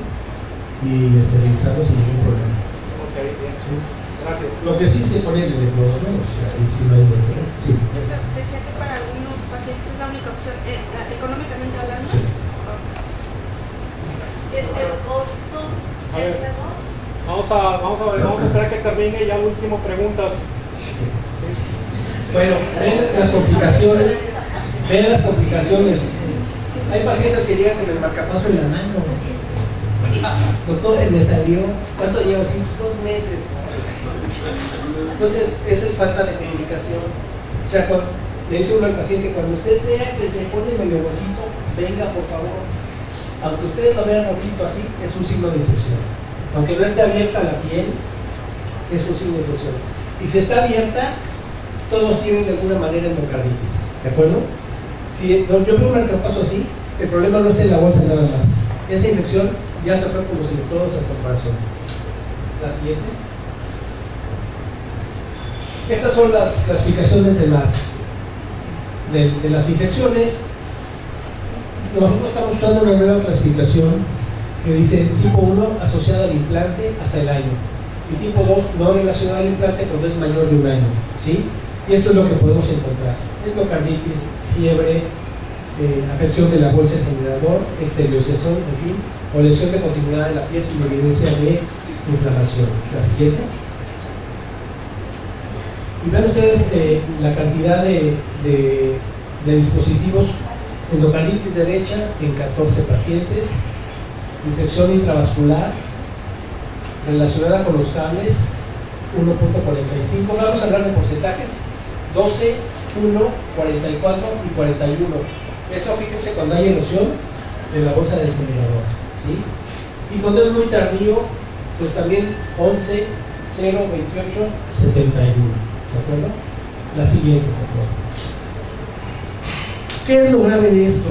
y esterilizarlo sin ningún problema. Ok, bien. ¿Sí? Gracias. Lo que sí se pone en electrodos nuevos, ahí sí no hay problema. Sí. Decía que para algunos pacientes es la única opción, económicamente hablando. Sí. ¿El costo A ver. es menor? Vamos a esperar que termine ya último preguntas. Bueno, ven las complicaciones. Hay pacientes que llegan con el marcapaso en la mano. Doctor, se me salió. ¿Cuánto lleva? 2 meses. Entonces, esa es falta de comunicación. O sea, le dice uno al paciente, cuando usted vea que se pone medio rojito, venga por favor. Aunque ustedes lo vean rojito así, es un signo de infección. Aunque no esté abierta la piel, es un signo de infección. Y si está abierta, todos tienen de alguna manera endocarditis. ¿De acuerdo? Si yo veo un marcapaso así, el problema no está en la bolsa nada más. Esa infección ya se fue por los electrodos hasta el corazón. La siguiente. Estas son las clasificaciones de las infecciones. Nosotros estamos usando una nueva clasificación que dice tipo 1 asociada al implante hasta el año y tipo 2 no relacionada al implante cuando es mayor de 1 año, ¿sí? Y esto es lo que podemos encontrar: endocarditis, fiebre, afección de la bolsa del generador, exteriorización, en fin, o lesión de continuidad de la piel sin evidencia de inflamación. La siguiente. Y vean ustedes la cantidad de dispositivos. Endocarditis derecha en 14 pacientes, infección intravascular relacionada con los cables 1.45. Vamos a hablar de porcentajes: 12, 1, 44 y 41. Eso, fíjense, cuando hay erosión de la bolsa del generador, ¿sí? Y cuando es muy tardío, pues también 11, 0, 28, 71. ¿De acuerdo? La siguiente, por favor. ¿Qué es lo grave de esto?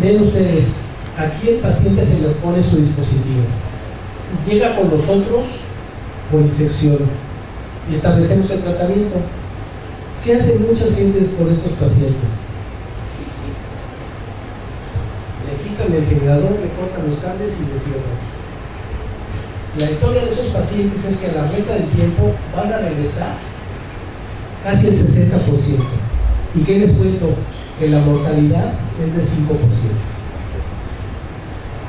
Ven ustedes, aquí el paciente se le pone su dispositivo, llega con nosotros por infección y establecemos el tratamiento. ¿Qué hacen muchas gentes con estos pacientes? Le quitan el generador, le cortan los cables y le cierran. La historia de esos pacientes es que a la vuelta del tiempo van a regresar casi el 60%. ¿Y qué les cuento? Que la mortalidad es de 5%.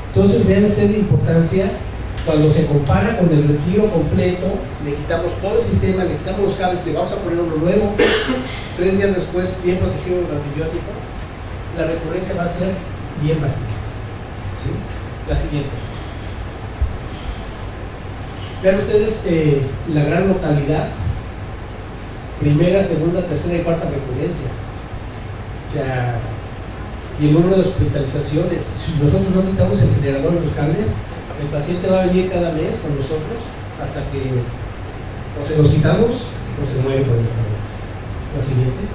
Entonces vean ustedes la importancia cuando se compara con el retiro completo. Le quitamos todo el sistema, le quitamos los cables, le vamos a poner uno nuevo, 3 días después bien protegido con antibiótico, la recurrencia va a ser bien baja. ¿Sí? La siguiente. Vean ustedes la gran mortalidad, primera, segunda, tercera y cuarta recurrencia. Y el número de hospitalizaciones. Si nosotros no quitamos el generador de los cables, el paciente va a venir cada mes con nosotros hasta que o se los quitamos o se muere por enfermedades. La siguiente.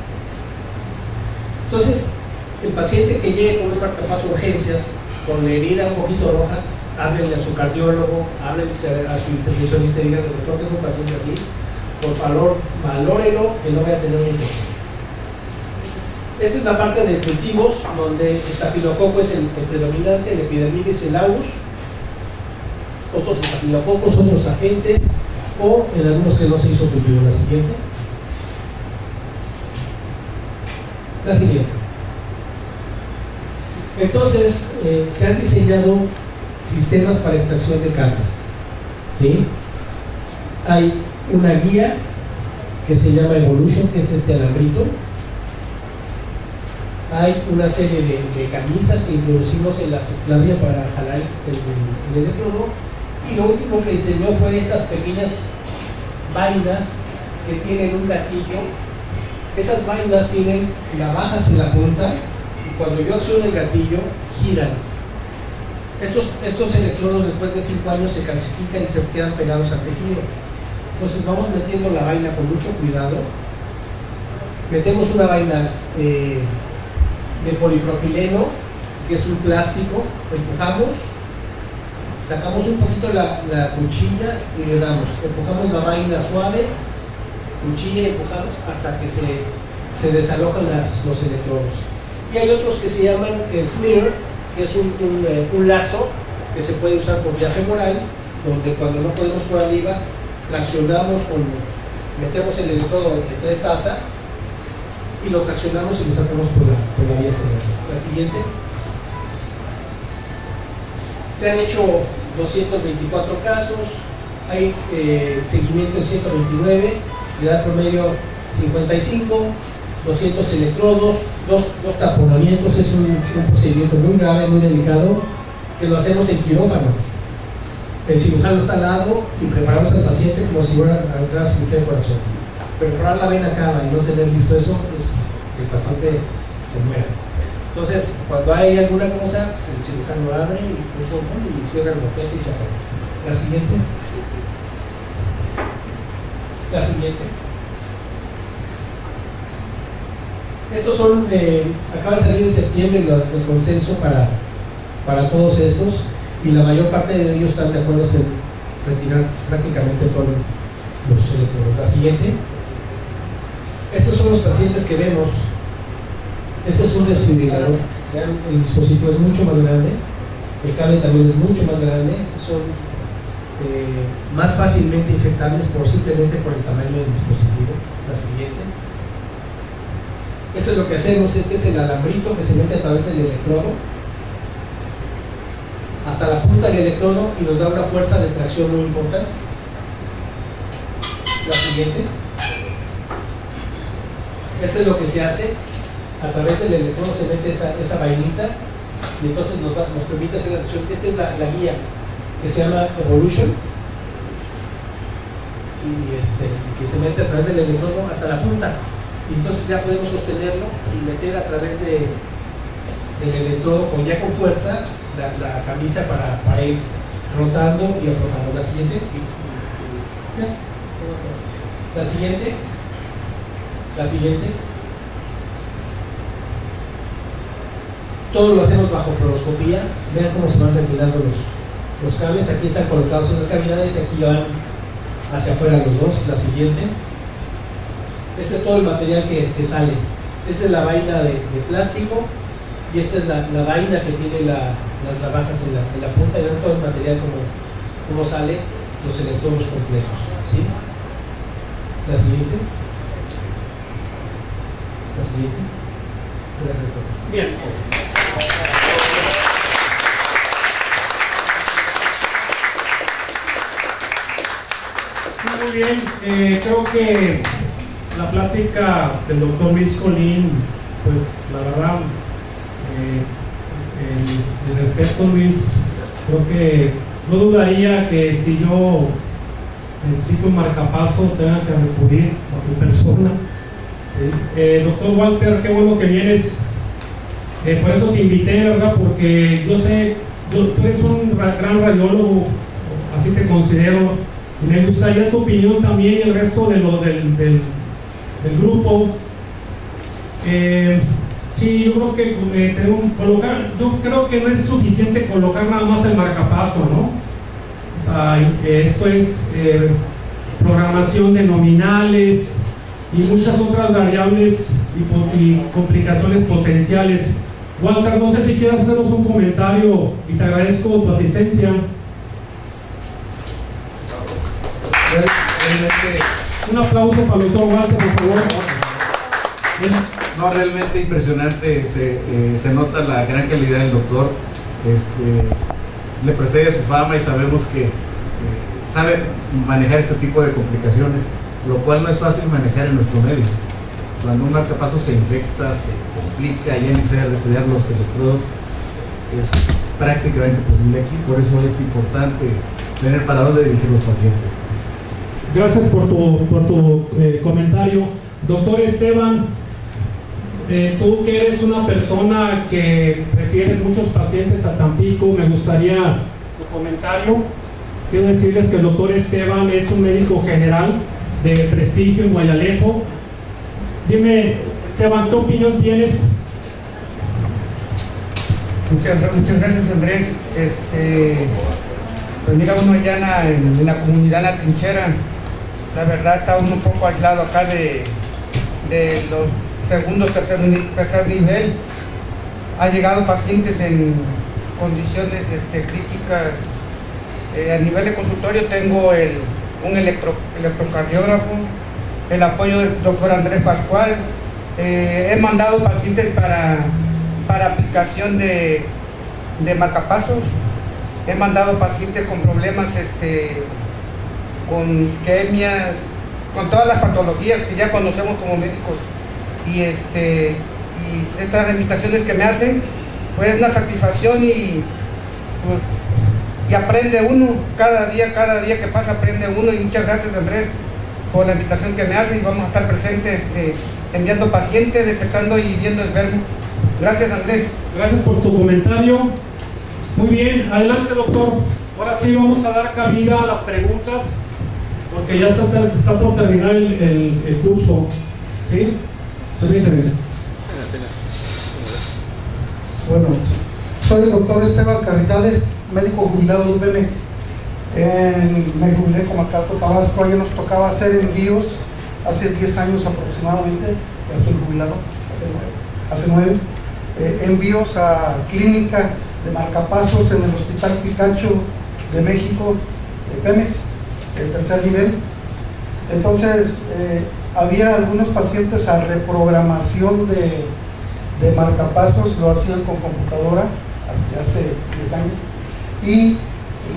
Entonces, el paciente que llegue con un marcapaso de urgencias, con la herida un poquito roja, háblenle a su cardiólogo, háblenle a su intervencionista y digan: doctor, tengo un paciente así, por favor, valórelo que no vaya a tener una infección. Esta es la parte de cultivos donde estafilococo es el predominante, el epidermidis, el augus, otros estafilococos, otros agentes, o en algunos que no se hizo cultivo. La siguiente. La siguiente. Entonces, se han diseñado sistemas para extracción de cables, ¿sí? Hay una guía que se llama Evolution, que es este alambrito. Hay una serie de camisas que introducimos en la subclavia para jalar el electrodo. Y lo último que diseñó fue estas pequeñas vainas que tienen un gatillo. Esas vainas tienen navajas en la punta y cuando yo acciono el gatillo, giran. Estos electrodos después de 5 años se calcifican y se quedan pegados al tejido. Entonces vamos metiendo la vaina con mucho cuidado. Metemos una vaina de polipropileno, que es un plástico, empujamos, sacamos un poquito la cuchilla y le damos, empujamos la vaina suave, cuchilla y empujamos hasta que se desalojan los electrodos. Y hay otros que se llaman snare, que es un lazo que se puede usar por vía femoral, donde cuando no podemos por arriba, traccionamos metemos el electrodo entre esta asa y lo traccionamos y lo sacamos por la vía femoral. La siguiente. Se han hecho 224 casos, hay seguimiento en 129, edad promedio 55, 200 electrodos, dos taponamientos. Es un procedimiento muy grave, muy delicado, que lo hacemos en quirófano. El cirujano está al lado y preparamos al paciente como si fuera a entrar a cirugía de corazón. Perforar la vena cava y no tener listo eso es que el paciente se muera. Entonces, cuando hay alguna cosa, el cirujano lo abre y cierra el boquete y se acaba. La siguiente. La siguiente. Estos son, acaba de salir en septiembre el consenso para todos estos, y la mayor parte de ellos están de acuerdo en retirar prácticamente todos los electrodos. La siguiente. Estos son los pacientes que vemos. Este es un desfibrilador. El dispositivo es mucho más grande, el cable también es mucho más grande, son más fácilmente infectables simplemente por el tamaño del dispositivo. La siguiente. Esto es lo que hacemos. Este es el alambrito que se mete a través del electrodo hasta la punta del electrodo y nos da una fuerza de tracción muy importante. La siguiente. Esto es lo que se hace. A través del electrodo se mete esa vainita y entonces nos permite hacer la tracción. Esta es la guía que se llama Evolution, y que se mete a través del electrodo hasta la punta, y entonces ya podemos sostenerlo y meter a través del electrodo ya con fuerza la camisa para ir rotando y aflojando. La siguiente. La siguiente. La siguiente. Todo lo hacemos bajo fluoroscopía. Vean cómo se van retirando los cables. Aquí están colocados en las cavidades y aquí ya van hacia afuera los dos. La siguiente. Este es todo el material que sale. Esta es la vaina de plástico y esta es la vaina que tiene las navajas en la punta, y vean todo el material como sale los electrodos completos. ¿Sí? La siguiente. La siguiente. Gracias, doctor. Bien. Muy bien, creo que la plática del doctor Luis Colín, pues la verdad, el respeto, Luis, creo que no dudaría que si yo necesito un marcapaso tenga que recurrir a tu persona. ¿Sí? Doctor Walter, qué bueno que vienes. Por eso te invité, ¿verdad? Porque yo sé, tú eres un gran radiólogo, así te considero. Y me gustaría tu opinión también y el resto del grupo. Sí, yo creo que yo creo que no es suficiente colocar nada más el marcapaso, ¿no? O sea, esto es programación de nominales y muchas otras variables y complicaciones potenciales. Walter, no sé si quieres hacernos un comentario y te agradezco tu asistencia. Realmente, un aplauso para el doctor Walter, por favor. No, realmente impresionante, se nota la gran calidad del doctor. Le precede su fama y sabemos que sabe manejar este tipo de complicaciones, lo cual no es fácil manejar en nuestro medio. Cuando un marcapaso se infecta, se complica, ya necesario retirar los electrodos, es prácticamente posible aquí. Por eso es importante tener para dónde dirigir los pacientes. Gracias por tu comentario. Doctor Esteban, tú que eres una persona que refieres muchos pacientes a Tampico, me gustaría tu comentario. quiero decirles que el doctor Esteban es un médico general de prestigio en Guayalejo. Dime, Esteban, ¿qué opinión tienes? Muchas gracias, Andrés. Pues mira, uno allá en la comunidad, en la trinchera, la verdad está uno un poco aislado acá de los segundo, tercer nivel. Ha llegado pacientes en condiciones críticas. A nivel de consultorio tengo un electrocardiógrafo, el apoyo del doctor Andrés Pascual. He mandado pacientes para aplicación de marcapasos. He mandado pacientes con problemas, con isquemias, con todas las patologías que ya conocemos como médicos. Y estas invitaciones que me hacen, pues es una satisfacción y aprende uno, cada día que pasa aprende uno. Y muchas gracias, Andrés, por la invitación que me hace, y vamos a estar presentes enviando pacientes, detectando y viendo enfermos. Gracias, Andrés. Gracias por tu comentario. Muy bien, adelante, doctor. Ahora sí vamos a dar cabida a las preguntas, porque ya está por terminar el curso. ¿Sí? Permíteme. Bueno, soy el doctor Esteban Carrizales, médico jubilado de Pemex. Me jubilé como Acalco, Tabasco. Ayer nos tocaba hacer envíos hace 10 años aproximadamente. Ya estoy jubilado, hace 9. Envíos a clínica de marcapasos en el Hospital Picacho de México, de Pemex, de tercer nivel. Entonces, había algunos pacientes a reprogramación de marcapasos, lo hacían con computadora hasta hace 10 años, y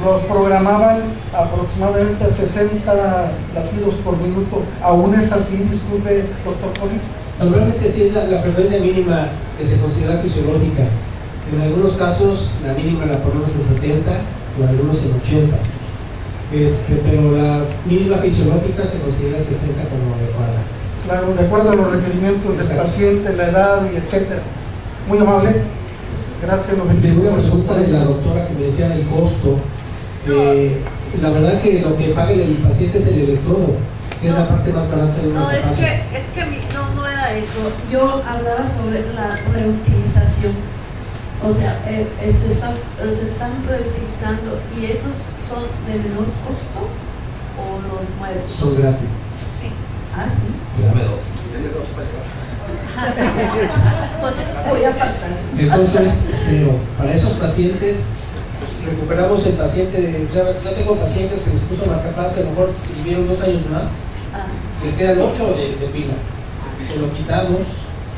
los programaban aproximadamente a 60 latidos por minuto. ¿Aún es así? Disculpe, doctor Poli. Normalmente sí es la frecuencia mínima que se considera fisiológica. En algunos casos la mínima la ponemos en 70 o en algunos en 80. Pero la mínima fisiológica se considera 60 como adecuada. Claro, de acuerdo a los requerimientos del paciente, la edad y etcétera. Muy amable. Gracias. Tengo una pregunta de la doctora que me decía del costo. La verdad que lo que paga el paciente es el electrodo, que es la parte más barata de una marcapaso. Es que no era eso. Yo hablaba sobre la reutilización. O sea, se están reutilizando, y esos son de menor costo o los nuevos. Son gratis. Sí. Ah, sí. Dame dos. Pues voy a faltar. El costo es cero. Para esos pacientes recuperamos el paciente. Yo tengo pacientes que les puso marcapaso, a lo mejor vivieron 2 años más. Les quedan 8 de pila. Se lo quitamos,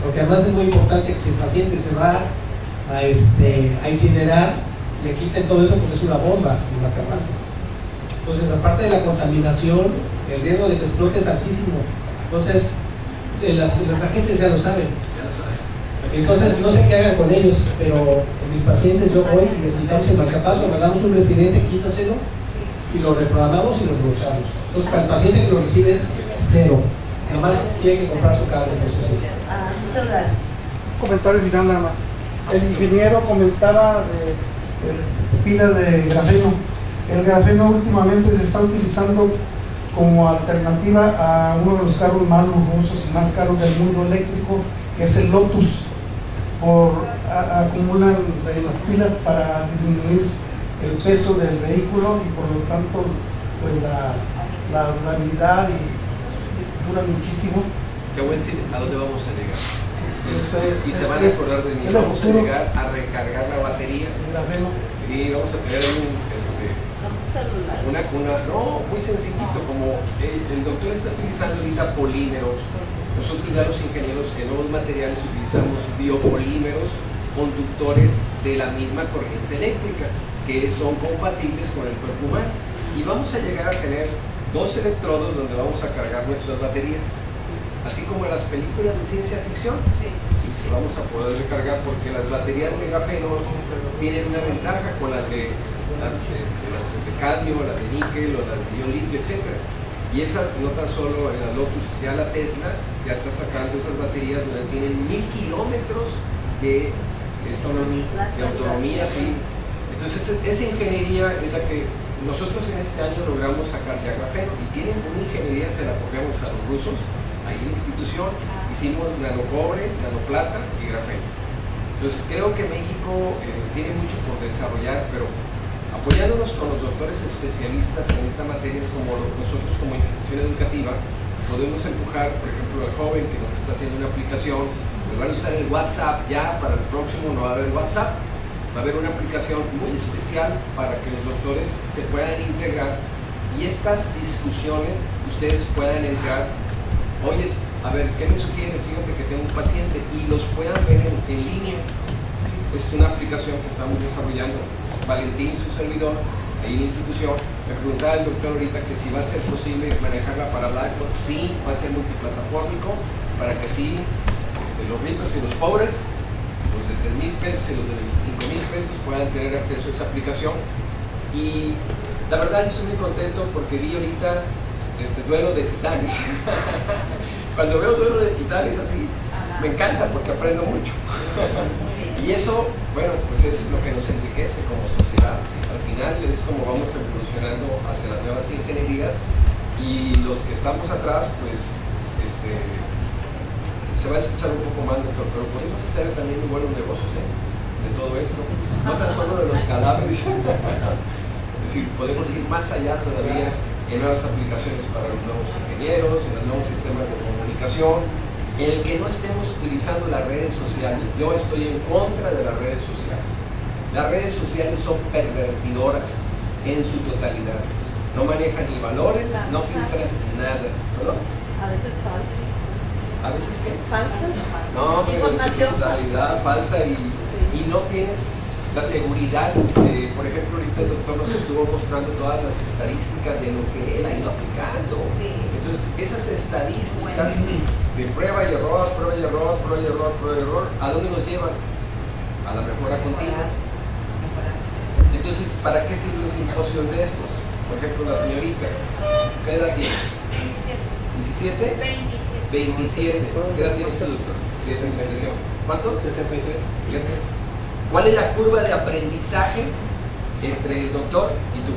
porque además es muy importante que si el paciente se va a incinerar, le quiten todo eso, porque es una bomba el marcapaso. Entonces, aparte de la contaminación, el riesgo de que explote es altísimo. Entonces, las agencias ya lo saben. Entonces, no sé qué hagan con ellos, pero en mis pacientes yo voy y necesitamos el marcapaso, mandamos un residente, quítaselo, y lo reprogramamos y lo usamos. Entonces, para el paciente que lo recibe es cero. Nada más tiene que comprar su carro. Muchas gracias. Comentario final nada más. El ingeniero comentaba de pilas de grafeno. El grafeno últimamente se está utilizando como alternativa a uno de los carros más lujosos y más caros del mundo eléctrico, que es el Lotus. Acumulan las pilas para disminuir el peso del vehículo y por lo tanto pues la durabilidad y dura muchísimo. Qué buen cine. ¿A dónde vamos a llegar? Y se van a es acordar de mí. Vamos a llegar a recargar la batería y vamos a tener una no, muy sencillito, como el doctor está utilizando ahorita polímeros. Nosotros ya los ingenieros en nuevos materiales utilizamos biopolímeros conductores de la misma corriente eléctrica, que son compatibles con el cuerpo humano. Y vamos a llegar a tener 2 electrodos donde vamos a cargar nuestras baterías. Así como en las películas de ciencia ficción, vamos a poder recargar, porque las baterías de grafeno tienen una ventaja con las de cadmio, las de níquel o las de ion litio, etc. Y esas no tan solo en la Lotus, ya la Tesla ya está sacando esas baterías donde tienen 1000 kilómetros de autonomía, sí. Entonces esa ingeniería es la que nosotros en este año logramos sacar ya grafeno y tienen una ingeniería, se la apoyamos a los rusos, ahí en la institución, hicimos nanocobre, nanoplata y grafeno. Entonces creo que México tiene mucho por desarrollar, pero apoyándonos con los doctores especialistas en esta materia, es como nosotros como institución educativa podemos empujar, por ejemplo, al joven que nos está haciendo una aplicación, pues van a usar el WhatsApp, ya para el próximo no va a haber WhatsApp, va a haber una aplicación muy especial para que los doctores se puedan integrar y estas discusiones ustedes puedan entrar. Oye, a ver, ¿qué me sugieres? Fíjate que tengo un paciente y los puedan ver en línea. Es una aplicación que estamos desarrollando. Valentín, su servidor, ahí en la institución, se preguntaba al doctor ahorita que si va a ser posible manejarla para laptop. Sí, va a ser multiplataformico, para que sí, los ricos y los pobres, los de 3,000 pesos y los de 25,000 pesos puedan tener acceso a esa aplicación. Y la verdad yo estoy muy contento porque vi ahorita Duelo de Titanes. Cuando veo Duelo de Titanes así, me encanta porque aprendo mucho. Y eso, bueno, pues es lo que nos enriquece como sociedad, ¿sí? Al final es como vamos evolucionando hacia las nuevas ingenierías y los que estamos atrás, pues, se va a escuchar un poco mal, doctor, pero podemos hacer también muy buenos negocios de todo esto, no tan solo de los cadáveres, es decir, podemos ir más allá todavía en nuevas aplicaciones para los nuevos ingenieros, en los nuevos sistemas de comunicación, en el que no estemos utilizando las redes sociales. Yo estoy en contra de las redes sociales. Las redes sociales son pervertidoras en su totalidad. No manejan ni valores, no filtran nada, ¿no? A veces falsas. ¿A veces qué? Falsas. No, pero en su Información totalidad falsa y no tienes la seguridad. Por ejemplo, ahorita el doctor nos estuvo mostrando todas las estadísticas de lo que él ha ido aplicando. Sí. Entonces, esas estadísticas de prueba y error, prueba y error, prueba y error, prueba y error, ¿a dónde nos llevan? A la mejora continua. Entonces, ¿para qué sirven los simposios de estos? Por ejemplo, la señorita, ¿qué edad tienes? 27. 17. 27. 27. ¿Qué edad tienes tú, doctor? Si es indiscreción. ¿Cuánto? 63. ¿Cuál es la curva de aprendizaje entre el doctor y tú?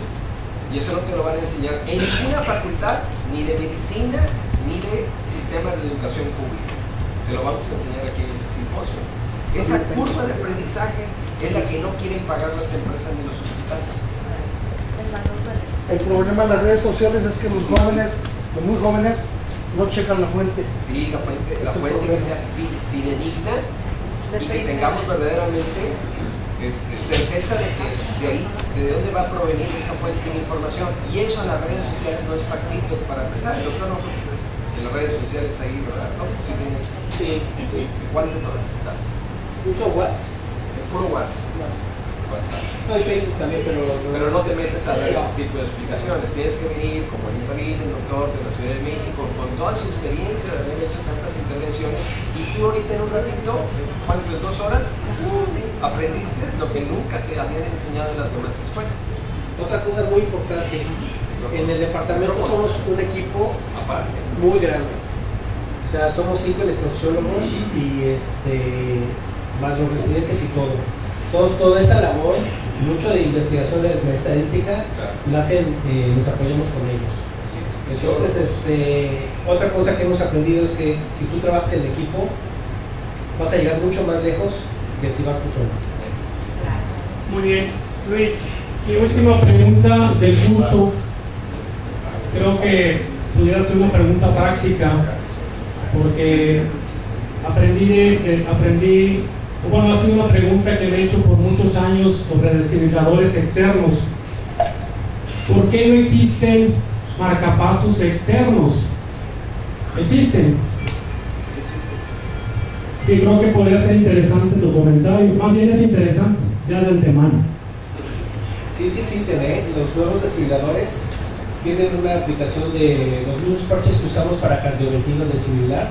Y eso no te lo van a enseñar en ninguna facultad, ni de medicina, ni de sistema de educación pública. Te lo vamos a enseñar aquí en este simposio. Esa curva de aprendizaje es la que no quieren pagar las empresas ni los hospitales. El problema de las redes sociales es que los jóvenes, los muy jóvenes, no checan la fuente. Sí, la fuente que sea fidedigna y que tengamos verdaderamente certeza de que de dónde va a provenir esa fuente de información. Y eso en las redes sociales no es factible para empezar. El doctor no conoces en las redes sociales ahí, ¿verdad? ¿No? Si tienes, Sí. ¿Cuál de todas estás? Uso WhatsApp. El puro WhatsApp. No, hay Facebook también, pero no te metes a ver ese tipo de explicaciones. Tienes que venir como el doctor de la Ciudad de México, con toda su experiencia de haber hecho tantas intervenciones. Y tú ahorita en un ratito, ¿cuánto? ¿2 horas? Aprendiste lo que nunca te habían enseñado en las demás escuelas. otra cosa muy importante, en el departamento somos un equipo Aparte. muy grande. O sea, somos 5 electrofisiólogos y más los residentes y todo. Toda esta labor, mucho de investigación de la estadística, la hacen, nos apoyamos con ellos. Entonces, otra cosa que hemos aprendido es que si tú trabajas en equipo, vas a llegar mucho más lejos que si vas tú solo. Muy bien, Luis. Y última pregunta del curso. Creo que pudiera ser una pregunta práctica, porque bueno, ha sido una pregunta que me he hecho por muchos años sobre desfibriladores externos. ¿Por qué no existen marcapasos externos? ¿Existen? Sí, creo que podría ser interesante tu comentario. Más bien es interesante, ya de antemano. Sí existen, los nuevos desfibriladores tienen una aplicación de los mismos parches que usamos para cardiovertido desfibrilar.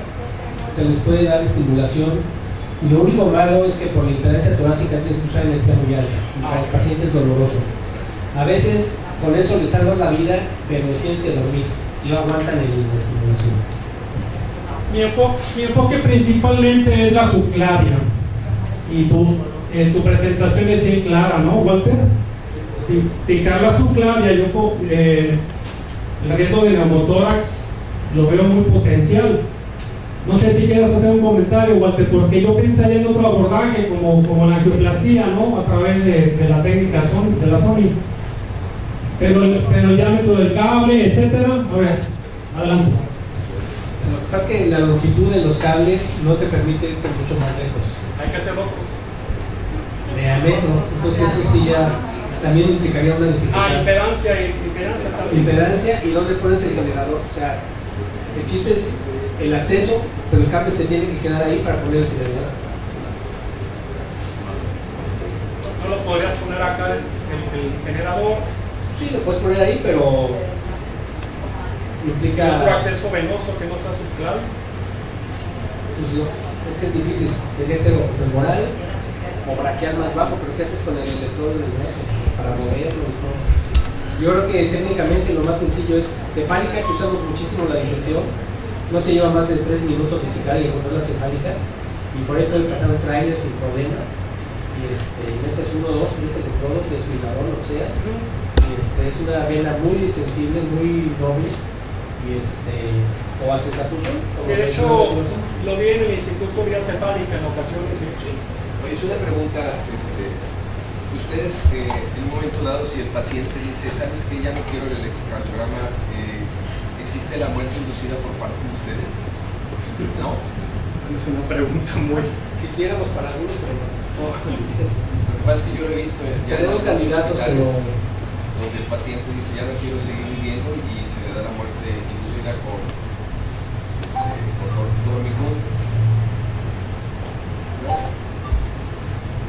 Se les puede dar estimulación. Y lo único malo es que por la impedancia torácica tienes que usar energía muy alta y para el paciente es doloroso. A veces con eso les salvas la vida, pero los tienes que dormir, no aguantan la estimulación. Mi enfoque principalmente es la subclavia, y tu presentación es bien clara, ¿no, Walter? picar la subclavia, el riesgo de neumotórax lo veo muy potencial. No sé si quieras hacer un comentario, Walter, porque yo pensaría en otro abordaje como la angioplastía, ¿no? A través de la técnica de la Sony. Pero el diámetro del cable, etcétera. A ver, adelante. Lo que pasa es que la longitud de los cables no te permite ir mucho más lejos. Hay que hacer otros. De a metro, entonces eso sí ya también implicaría una dificultad. Impedancia también. Impedancia y dónde pones el generador. O sea, el chiste es el acceso, pero el cable se tiene que quedar ahí para poner el generador. Solo podrías poner acá el generador. Sí, lo puedes poner ahí, pero implica... Otro acceso venoso que no sea subclavial. Pues no, es que es difícil. Tendría que ser o femoral o braquial más bajo, pero ¿qué haces con el electrodo del brazo? Para moverlo y todo. Yo creo que técnicamente lo más sencillo es cefálica, que usamos muchísimo la disección. No te lleva más de 3 minutos fisicar y encontrar la cefálica. Y por ahí puede pasar un tráiler sin problema. Y metes 1, 2, 3 electrodos, desfilador, lo que sea. Es una vena muy sensible, muy noble. O acetapuso. De hecho, lo vi en el Instituto Vía Cefálica en ocasiones. Sí. Oye, es una pregunta. Ustedes, en un momento dado, si el paciente dice, ¿sabes qué? Ya no quiero el electrocardiograma, ¿existe la muerte inducida por parte de ustedes? ¿No? Es una pregunta muy... Quisiéramos para algunos, pero no. Lo que pasa es que yo lo he visto ya en los candidatos, pero... donde el paciente dice, ya no quiero seguir viviendo y se le da la muerte inducida con dormicum.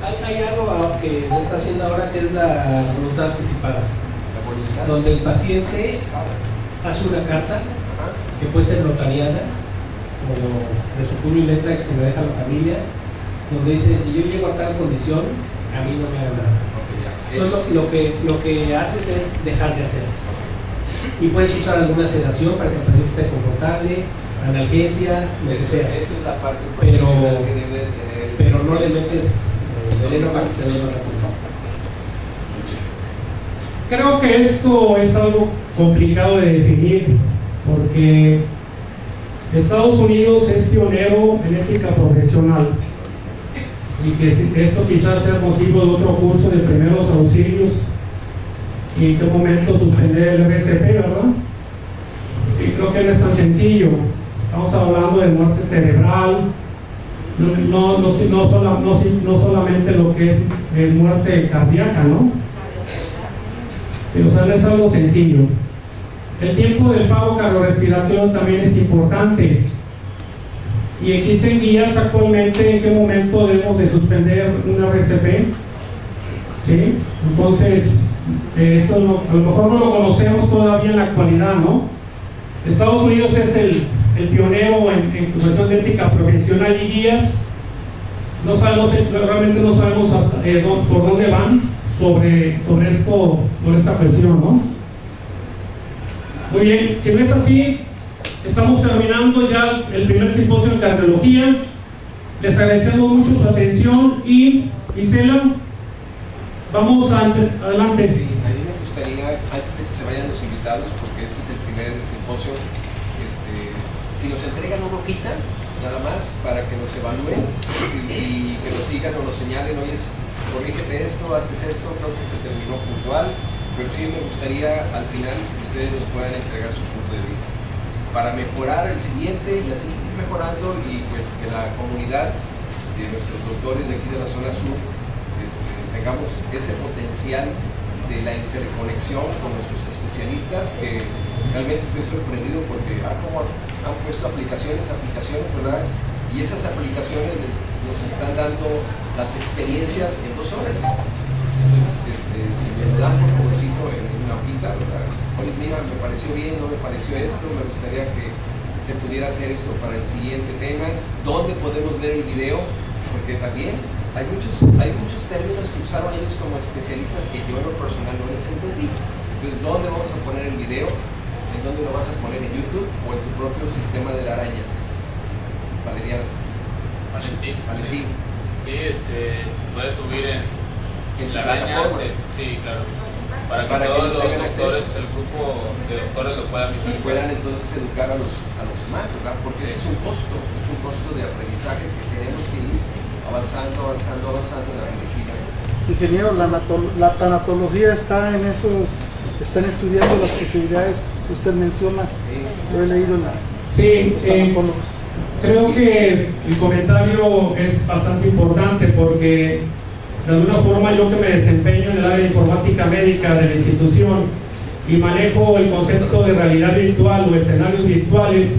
Hay algo que se está haciendo ahora que es la voluntad anticipada. La voluntad. Donde el paciente hace una carta que puede ser notariada, como de su puño y letra que se le deja a la familia, donde dice, si yo llego a tal condición, a mí no me haga nada. Entonces lo que haces es dejar de hacer. Y puedes usar alguna sedación para que el paciente esté confortable, analgesia, lo que sea. Esa es la parte pero que debe tener. Pero no le metes veneno para que se duerma rápido. Creo que esto es algo complicado de definir, porque Estados Unidos es pionero en ética profesional, y que esto quizás sea motivo de otro curso de primeros auxilios y en qué momento suspender el RCP, ¿verdad? Sí, creo que no es tan sencillo. Estamos hablando de muerte cerebral, no solamente lo que es muerte cardíaca, ¿no? Sí, o sea, no es algo sencillo. El tiempo del paro cardiorrespiratorio también es importante. Y existen guías actualmente en qué momento debemos de suspender un RCP. ¿Sí? Entonces, esto a lo mejor no lo conocemos todavía en la actualidad, ¿no? Estados Unidos es el pionero en cuestión de ética profesional y guías. Realmente no sabemos por dónde van sobre esta cuestión, ¿no? Muy bien, si no es así, estamos terminando ya el primer simposio en cardiología. Les agradecemos mucho su atención y Isela, vamos adelante. Sí, a mí me gustaría, antes de que se vayan los invitados, porque este es el primer simposio, si nos entregan una hojita, nada más, para que nos evalúen y que nos sigan o nos señalen, oye, corrígete esto, haces esto, creo que se terminó puntual, pero sí me gustaría al final que ustedes nos puedan entregar su punto de vista para mejorar el siguiente y así ir mejorando, y pues que la comunidad de nuestros doctores de aquí de la zona sur tengamos ese potencial de la interconexión con nuestros especialistas, que realmente estoy sorprendido porque como han puesto aplicaciones, ¿verdad? Y esas aplicaciones nos están dando las experiencias en 2 horas. Entonces, si me lo dan por favorcito en una hojita, ¿verdad? Oye, mira, me pareció bien, no me pareció esto, me gustaría que se pudiera hacer esto para el siguiente tema. ¿Dónde podemos ver el video? Porque también hay muchos términos que usaron ellos como especialistas que yo en lo personal no les entendí. Entonces, ¿dónde vamos a poner el video? ¿En dónde lo vas a poner? ¿En YouTube o en tu propio sistema de la araña? Valeriano. Valentín. Sí, se puede subir en la araña. Sí, claro. Para que todos los doctores, el grupo de doctores lo puedan y puedan entonces educar a los demás, ¿verdad? Porque es un costo de aprendizaje que tenemos que ir avanzando en la medicina. Ingeniero, la tanatología está en esos, están estudiando las posibilidades que usted menciona. Lo he leído en la... Sí, creo que el comentario es bastante importante porque de alguna forma yo que me desempeño en el área de informática médica de la institución y manejo el concepto de realidad virtual o escenarios virtuales,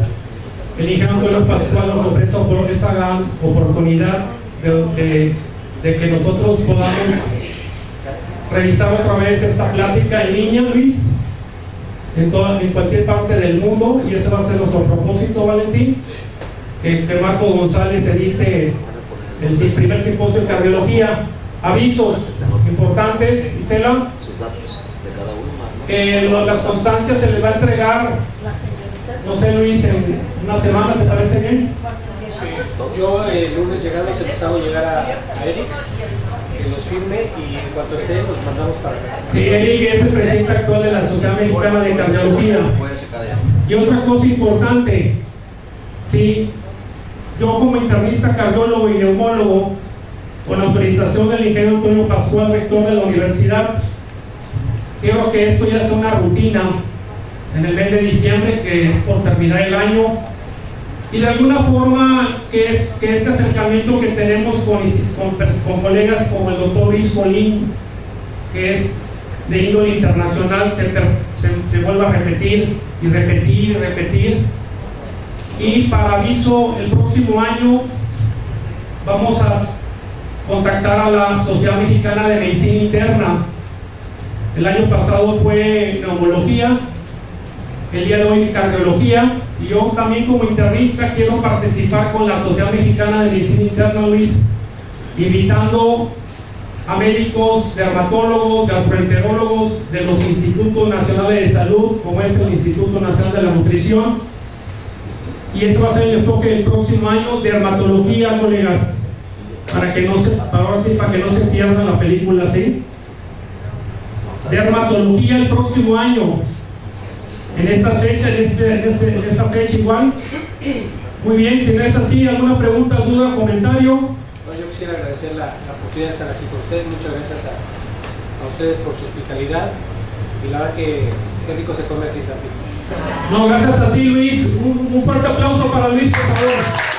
el ingeniero Antonio Pascual nos ofrece esa gran oportunidad de que nosotros podamos revisar otra vez esta plática en línea, Luis, en cualquier parte del mundo, y ese va a ser nuestro propósito, Valentín, que Marco González edite el primer simposio de cardiología. Avisos importantes, Isela, las constancias se les va a entregar, no sé, Luis, en una semana, ¿te parece bien? Yo el lunes llegado se les hago llegar a Eric, que los firme, y en cuanto esté los mandamos para acá. Sí, Eric es el presidente actual de la Sociedad Mexicana de Cardiología. Y otra cosa importante, sí, yo como internista, cardiólogo y neumólogo, con la autorización del ingeniero Antonio Pascual, rector de la universidad, quiero que esto ya sea una rutina en el mes de diciembre, que es por terminar el año, y de alguna forma que este acercamiento que tenemos con colegas como el doctor Luis Molín, que es de índole internacional, se vuelva a repetir y repetir y repetir. Y para aviso, el próximo año vamos a contactar a la Sociedad Mexicana de Medicina Interna. El año pasado fue neumología, el día de hoy cardiología, y yo también como internista quiero participar con la Sociedad Mexicana de Medicina Interna, Luis, invitando a médicos, dermatólogos, gastroenterólogos de los institutos nacionales de salud, como es el Instituto Nacional de la Nutrición, y ese va a ser el enfoque del próximo año, dermatología, colegas, para que no se pierdan la película, ¿sí? Dermatología el próximo año, en esta fecha, en esta fecha igual. Muy bien, si no es así, ¿alguna pregunta, duda, comentario? Bueno, yo quisiera agradecer la oportunidad de estar aquí con ustedes. Muchas gracias a ustedes por su hospitalidad, y la verdad que qué rico se come aquí también. No, gracias a ti, Luis. Un fuerte aplauso para Luis, por favor.